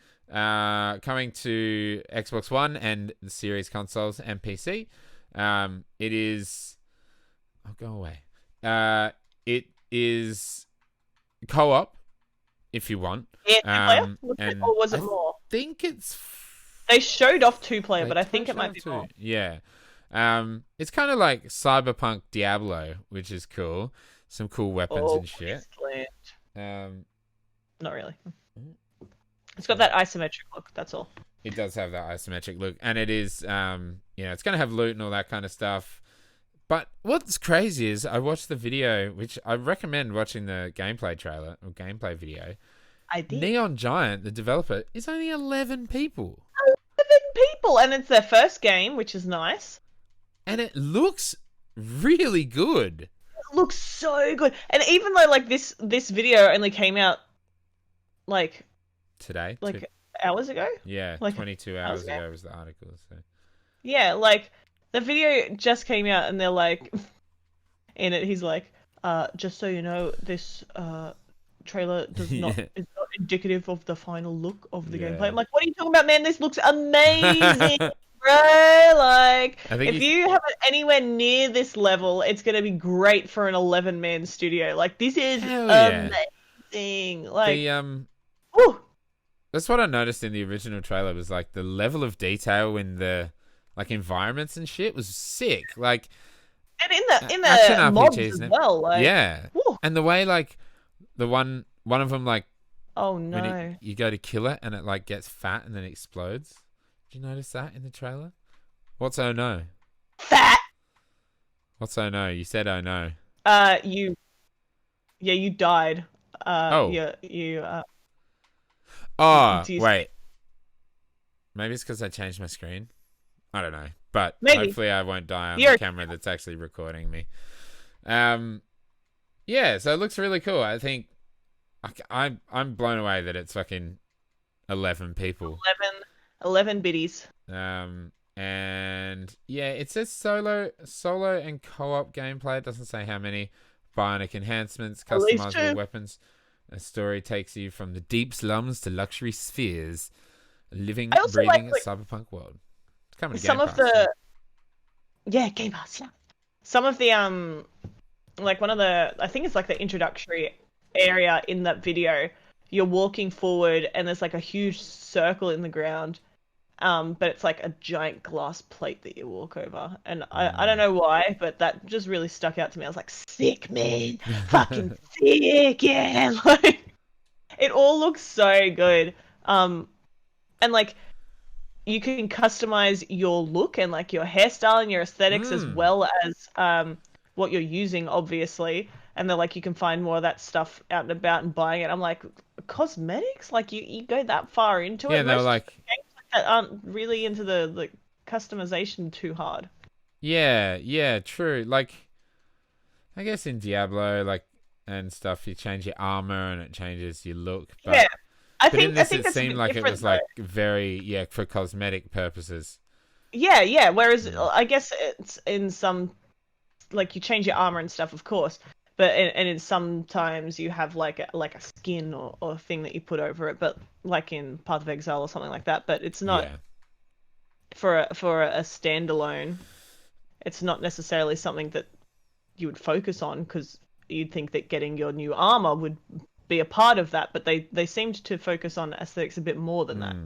coming to Xbox One and the Series consoles and PC. It is... I'll go away. It is co-op if you want. Yeah, 2-player? And Or was it I more? think it's. They showed off 2-player, They but I think it touched might on be two. more. Yeah. It's kind of like Cyberpunk Diablo, which is cool. Some cool weapons and shit. Wasteland. Not really. It's got so that isometric look. That's all. It does have that isometric look, and it is, it's gonna have loot and all that kind of stuff. But what's crazy is I watched the video, which I recommend watching the gameplay trailer or gameplay video. I did. Neon Giant, the developer, is only 11 people. 11 people, and it's their first game, which is nice. And it looks really good. It looks so good. And even though like this video only came out like today, hours ago? Yeah, like 22 hours ago was the article. So yeah, like the video just came out and they're like in it he's like, just so you know, this trailer is not indicative of the final look of the gameplay. I'm like, what are you talking about, man? This looks amazing. Bro, like, if you have it anywhere near this level, it's going to be great for an 11-man studio. Like, this is amazing. Like, woo. That's what I noticed in the original trailer was, like, the level of detail in the, like, environments and shit was sick. Like, and in the mobs as well. Like, yeah. Woo. And the way, like, the one of them, like, oh, no. When you go to kill it and it, like, gets fat and then explodes. Did you notice that in the trailer? What's oh no? Fat. What's oh no? You said oh no. You died. Wait. Maybe it's because I changed my screen. I don't know, but hopefully I won't die on the camera that's actually recording me. Yeah, so it looks really cool. I think I'm blown away that it's fucking 11 people. 11 biddies. And yeah, it says solo and co-op gameplay. It doesn't say how many. Bionic enhancements, customizable weapons. A story takes you from the deep slums to luxury spheres. A living, breathing cyberpunk world. It's coming to Game Pass. Game Pass. Yeah. Some of the like one of the, I think it's like the introductory area in that video. You're walking forward and there's like a huge circle in the ground. But it's like a giant glass plate that you walk over. And I don't know why, but that just really stuck out to me. I was like, sick, man. Fucking sick, yeah. Like, it all looks so good. And like, you can customize your look and like your hairstyle and your aesthetics as well as what you're using, obviously. And they're like, you can find more of that stuff out and about and buying it. I'm like, cosmetics? Like, you go that far into it? Yeah, they were like... that aren't really into the customization too hard. Yeah, true. Like, I guess in Diablo, like, and stuff, you change your armor and it changes your look. But, yeah, I think that's it seemed like it was like very for cosmetic purposes. Yeah. Whereas I guess it's in some, like, you change your armor and stuff, of course. But in sometimes you have like a skin or a thing that you put over it, but like in Path of Exile or something like that. But it's not for a standalone. It's not necessarily something that you would focus on because you'd think that getting your new armor would be a part of that. But they seemed to focus on aesthetics a bit more than that.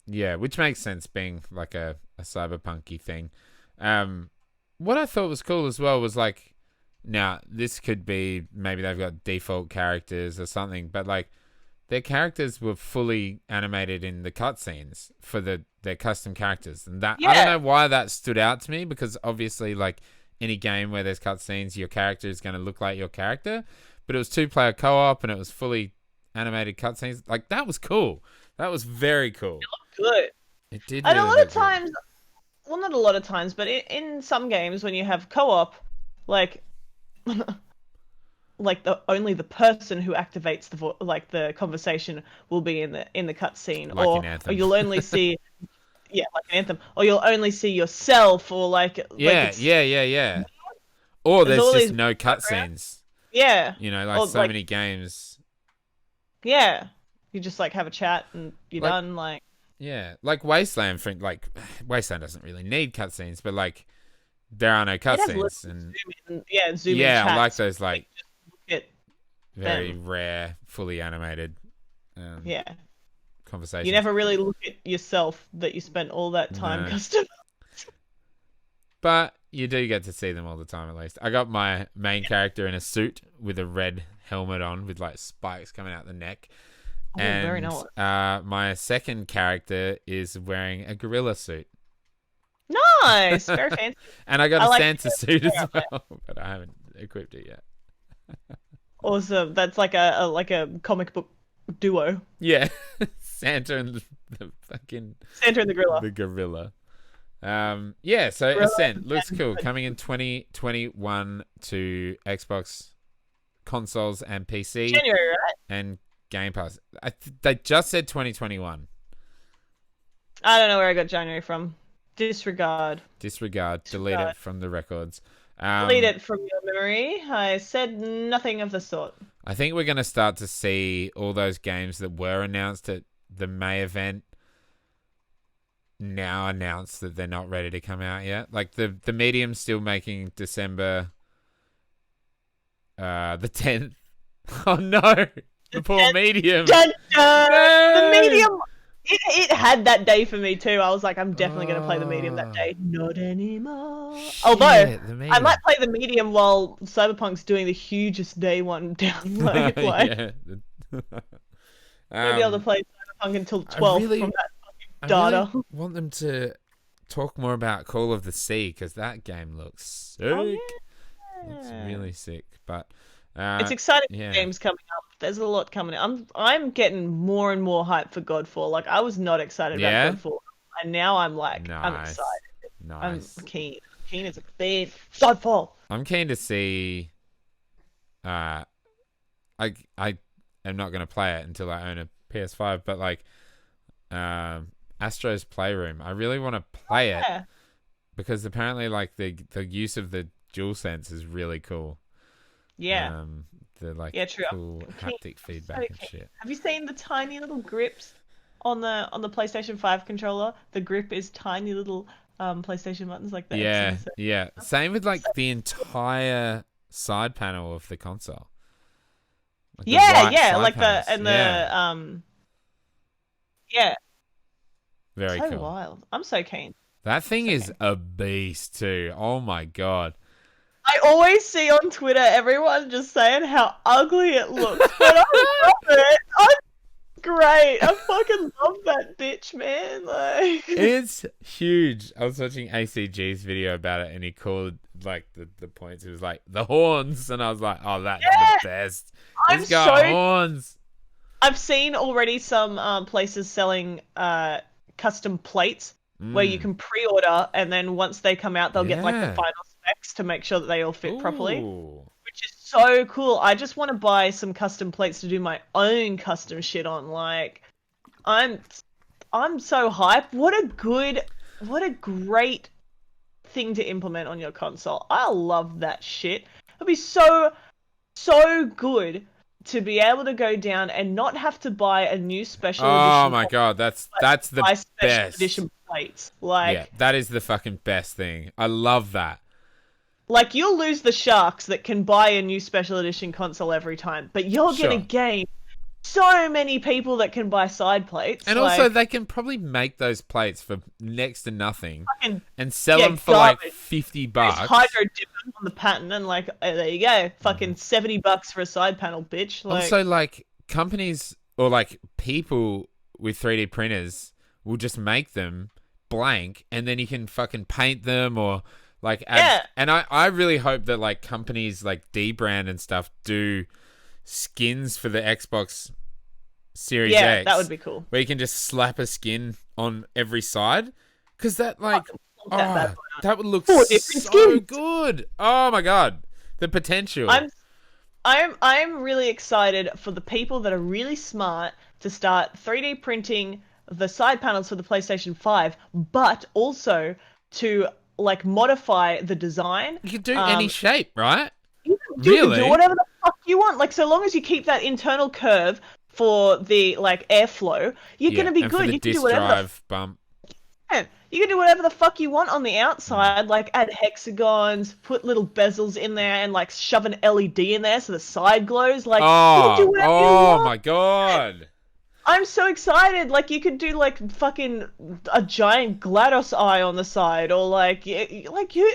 Yeah, which makes sense being like a cyberpunky thing. What I thought was cool as well was like. Now, this could be, maybe they've got default characters or something, but like their characters were fully animated in the cutscenes for their custom characters. And that I don't know why that stood out to me because obviously like any game where there's cutscenes, your character is going to look like your character, but it was 2-player co-op and it was fully animated cutscenes. Like that was cool. That was very cool. It looked good. It did. And a lot of times, well, not a lot of times, but in some games when you have co-op, like like only the person who activates the conversation will be in the cutscene, like or you'll only see like an Anthem, or you'll only see yourself, or yeah. Or there's just no cutscenes. Yeah, you know, like so many games. Yeah, you just like have a chat and you're done. Like yeah, like Wasteland. Wasteland doesn't really need cutscenes, but like. there are no It has cutscenes. little And zoom in yeah, I like chats. those like Look at very them. rare, fully animated Yeah. conversations. You never really look at yourself that you spent all that time No. custom. But you do get to see them all the time, at least. I got my main character in a suit with a red helmet on with like spikes coming out the neck. Oh, And very nice. my second character is wearing a gorilla suit. Nice, very fancy. And I got I a like Santa suit as well, but I haven't equipped it yet. Awesome. That's like a comic book duo. Yeah, Santa and the fucking Santa and the gorilla. the gorilla. Yeah, so Gorilla Ascent looks and cool. Coming in 2021 to Xbox consoles and PC January, right? and Game Pass. They just said 2021. I don't know where I got January from. Disregard. Delete it from the records. Delete it from your memory. I said nothing of the sort. I think we're going to start to see all those games that were announced at the May event now announced that they're not ready to come out yet. Like the Medium's still making December the 10th. Oh no. The poor Medium. Dun, dun. No! The Medium. It had that day for me too. I was like, I'm definitely going to play the Medium that day. Not anymore. Although, I might play the Medium while Cyberpunk's doing the hugest day one download. Yeah. I'll be able to play Cyberpunk until 12 from that fucking data. I really want them to talk more about Call of the Sea because that game looks sick. Oh, yeah. It's really sick. But it's exciting games coming up. There's a lot coming up. I'm getting more and more hyped for Godfall. Like I was not excited about Godfall, and now I'm like, I'm excited. Nice. I'm keen. Keen as a bean. Godfall. I'm keen to see. I am not going to play it until I own a PS5, but like, Astro's Playroom. I really want to play it because apparently, like the use of the DualSense is really cool. Yeah. The like true. cool haptic feedback and shit. Have you seen the tiny little grips on the PlayStation 5 controller? The grip is tiny little PlayStation buttons like that. Yeah. Same with like the entire side panel of the console. Like Very so cool. wild. I'm so keen. That thing is a beast too. Oh my god. I always see on Twitter everyone just saying how ugly it looks, but I love it. Great. I fucking love that bitch, man. Like it's huge. I was watching ACG's video about it and he called like the points. It was like the horns and I was like, oh, that's the best. It's got horns. I've seen already some places selling custom plates where you can pre-order and then once they come out they'll get like the final specs to make sure that they all fit properly, which is so cool. I just want to buy some custom plates to do my own custom shit on. Like I'm so hyped. What a great thing to implement on your console. I love that shit. It'll be so good to be able to go down and not have to buy a new special edition. Oh my god, that's the best edition plates. Like yeah, that is the fucking best thing. I love that. Like you'll lose the sharks that can buy a new special edition console every time, but you're gonna gain so many people that can buy side plates. And also they can probably make those plates for next to nothing and sell them for like $50. Hydro dip them on the pattern and like there you go, fucking $70 for a side panel, bitch. Like, also, like companies or like people with 3D printers will just make them blank, and then you can fucking paint them or like add. And I really hope that like companies like D-Brand and stuff do skins for the Xbox Series X. Yeah, that would be cool. Where you can just slap a skin on every side. Because that, like, that would look so good. Oh, my God. The potential. I'm really excited for the people that are really smart to start 3D printing the side panels for the PlayStation 5, but also to, like, modify the design. You can do any shape, right? You can do whatever the fuck you want. Like, so long as you keep that internal curve for the, like, airflow, you're going to be good. For the you can disk do whatever. drive bump. Yeah. You can do whatever the fuck you want on the outside, like add hexagons, put little bezels in there, and like shove an LED in there so the side glows. Like, you can do whatever you want. My god! I'm so excited. Like, you could do like fucking a giant GLaDOS eye on the side, or like who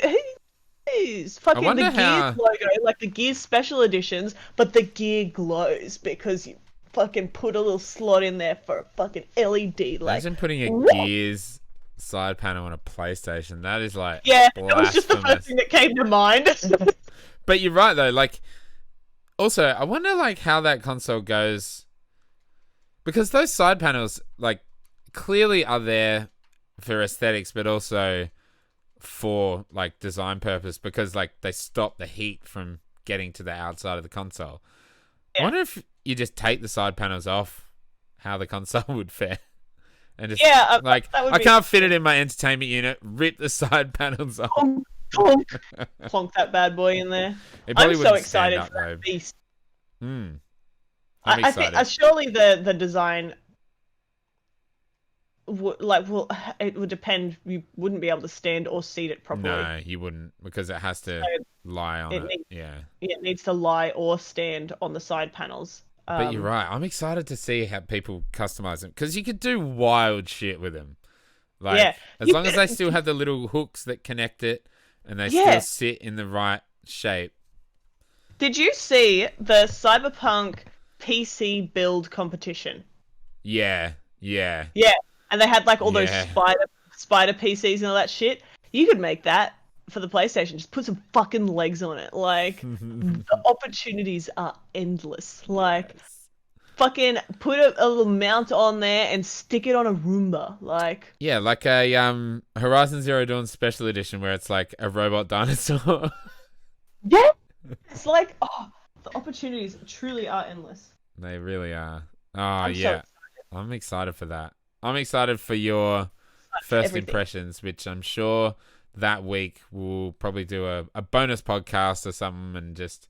is fucking the Gears logo, like the Gears special editions, but the gear glows because you fucking put a little slot in there for a fucking LED. Like, imagine putting a Gears side panel on a PlayStation. That is like that was just the first thing that came to mind. But you're right though. Like, also, I wonder like how that console goes, because those side panels like clearly are there for aesthetics, but also for like design purpose, because like they stop the heat from getting to the outside of the console. I wonder if you just take the side panels off, how the console would fare. And just I can't fit it in my entertainment unit. Rip the side panels off. Plonk that bad boy in there. I'm so excited for that beast. I'm I excited. think surely the design it would depend. You wouldn't be able to stand or seat it properly. No, you wouldn't, because it has to lie on it. It needs to lie or stand on the side panels. But you're right. I'm excited to see how people customize them, because you could do wild shit with them. Like, as long as they still have the little hooks that connect it, and they still sit in the right shape. Did you see the Cyberpunk PC build competition? Yeah. And they had like all those spider PCs and all that shit. You could make that for the PlayStation. Just put some fucking legs on it. Like, the opportunities are endless. Like, fucking put a little mount on there and stick it on a Roomba. Like, yeah, like a Horizon Zero Dawn Special Edition where it's like a robot dinosaur. Yeah, it's like, the opportunities truly are endless. They really are. I'm excited for that. I'm excited for your first impressions, which I'm sure that week we'll probably do a bonus podcast or something and just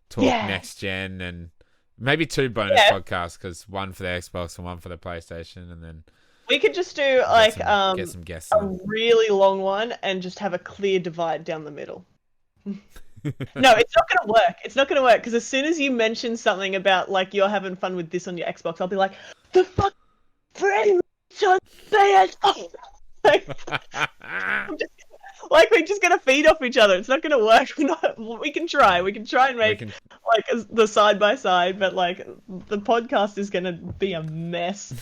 talk next gen, and maybe 2 bonus podcasts, because one for the Xbox and one for the PlayStation, and then we could just do like get some guests a really long one and just have a clear divide down the middle. No, it's not gonna work. It's not gonna work, because as soon as you mention something about like you're having fun with this on your Xbox, I'll be like, the fuck friend. Like, we're just gonna feed off each other. It's not gonna work. We can try and make like the side by side, but like the podcast is gonna be a mess.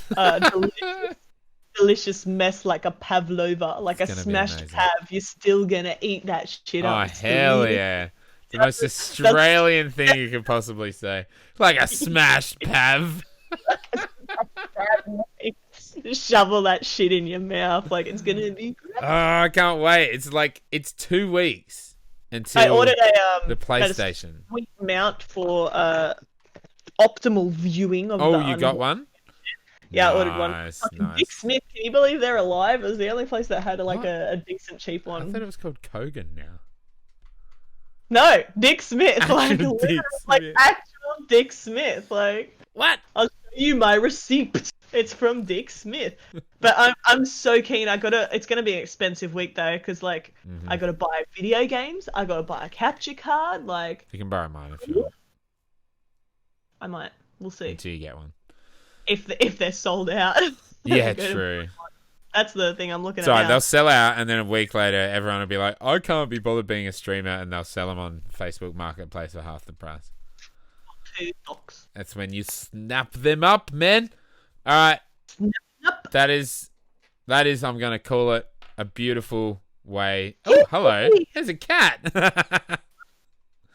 Delicious mess, like a pavlova, like a smashed pav. You're still gonna eat that shit up. Oh hell yeah! The most Australian thing you could possibly say, like a smashed pav. Shovel that shit in your mouth, like it's gonna be great. Oh, I can't wait. It's 2 weeks until I ordered the PlayStation. A mount for optimal viewing of you got one? Yeah, I ordered one. Nice. Dick Smith, can you believe they're alive? It was the only place that had a decent cheap one. I thought it was called Kogan now. No, Dick Smith. Actual Dick like Smith. Actual Dick Smith. Like, what? I'll show you my receipt. It's from Dick Smith. But I'm so keen. It's gonna be an expensive week though, because like I gotta buy video games, I gotta buy a capture card, like. You can borrow mine if you want. I might. We'll see. Until you get one. If they're sold out. Yeah, true. That's the thing I'm looking at. Sorry, they'll sell out, and then a week later, everyone will be like, I can't be bothered being a streamer, and they'll sell them on Facebook Marketplace for half the price. $2. That's when you snap them up, man. All right. That is, I'm going to call it a beautiful way. Oh, hello. There's a cat.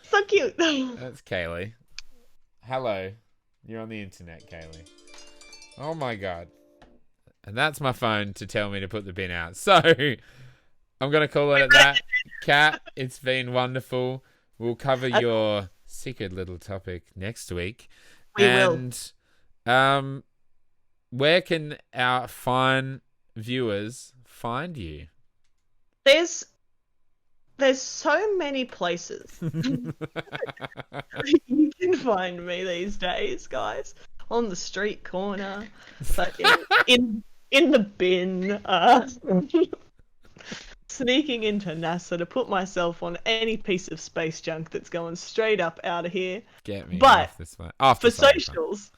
So cute. That's Kaylee. Hello. You're on the internet, Kaylee. Oh, my God. And that's my phone to tell me to put the bin out. So, I'm going to call it at that. Kat, it's been wonderful. We'll cover your secret little topic next week. We will. Where can our fine viewers find you? There's so many places you can find me these days, guys. On the street corner, fucking in the bin, sneaking into NASA to put myself on any piece of space junk that's going straight up out of here. Get me But off this one. After for Cyberpunk. socials,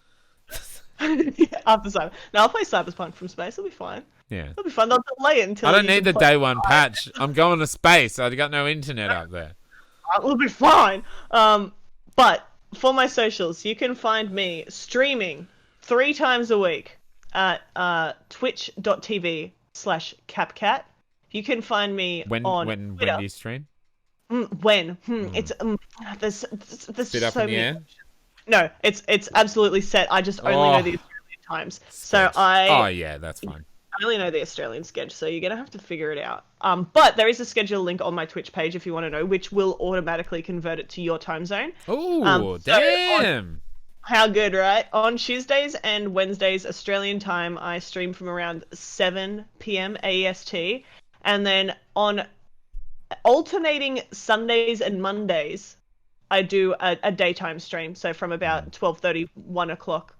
after Cyber, now I'll play Cyberpunk from space. It'll be fine. Yeah. It'll be fun. They'll delay it until I don't you need the can play day one patch. I'm going to space. I got no internet up there. It'll be fine. But for my socials, you can find me streaming 3 times a week at twitch.tv/CapCat. You can find me on when Twitter. do you stream? It's there's Bit up so in the many. air? No, it's absolutely set. I just only know the Australian times. So Oh yeah, that's fine. I only know the Australian schedule, so you're gonna have to figure it out. But there is a schedule link on my Twitch page if you want to know, which will automatically convert it to your time zone. Oh, damn! How good, right? On Tuesdays and Wednesdays Australian time, I stream from around 7 p.m. AEST, and then on alternating Sundays and Mondays, I do a daytime stream. So from about 12:30, 1 o'clock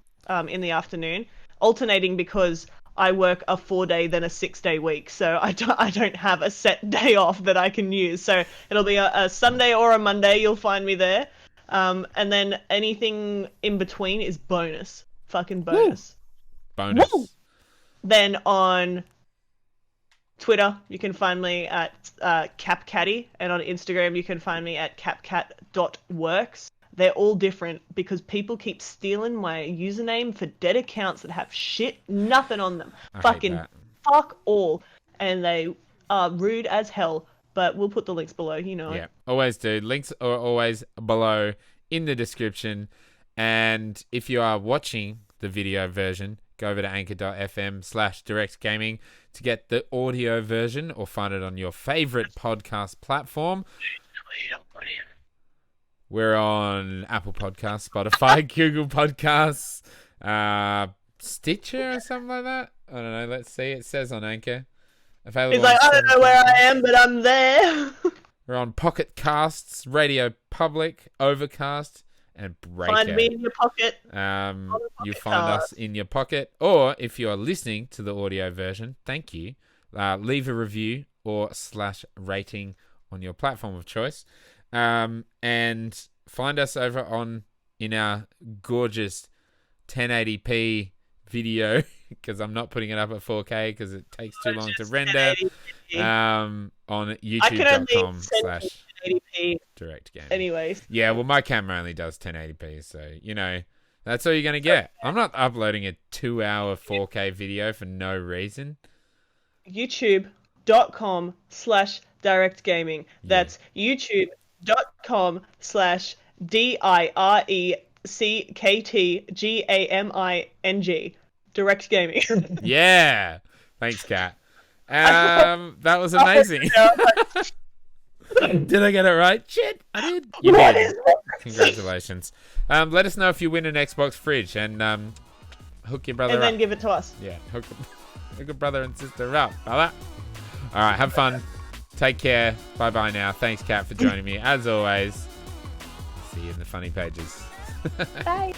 in the afternoon, alternating because I work a 4-day then a 6-day week, so I don't have a set day off that I can use. So it'll be a Sunday or a Monday. You'll find me there, and then anything in between is bonus, fucking bonus. Woo. Bonus. Woo! Then on Twitter, you can find me at CapCatty, and on Instagram, you can find me at capcat.works. They're all different because people keep stealing my username for dead accounts that have nothing on them. Fucking fuck all. And they are rude as hell, but we'll put the links below, you know. Yeah, always do. Links are always below in the description. And if you are watching the video version, go over to anchor.fm/Direckt Gaming to get the audio version or find it on your favorite podcast platform. We're on Apple Podcasts, Spotify, Google Podcasts, Stitcher or something like that. I don't know. Let's see. It says on Anchor. Available. He's like, I don't know where I am, but I'm there. We're on Pocket Casts, Radio Public, Overcast, and Breaker. Find me in your pocket. You find us in your pocket. Or if you are listening to the audio version, thank you. Leave a review or /rating on your platform of choice. And find us over in our gorgeous 1080p video, because I'm not putting it up at 4K because it takes too long to render. On youtube.com/Direckt Gaming. Anyways. Yeah, well, my camera only does 1080p, so that's all you're gonna get. I'm not uploading a 2-hour 4K video for no reason. youtube.com/Direcekt Gaming. That's youtube.com/DIRECKTGAMING. Direcekt Gaming. Yeah. Thanks, Kat. That was amazing. Did I get it right? Shit, I did. You did. Congratulations. Let us know if you win an Xbox fridge and hook your brother up. And then give it to us. Yeah, hook a brother and sister up. All right, have fun. Take care. Bye-bye now. Thanks, Kat, for joining me. As always, see you in the funny pages. Bye.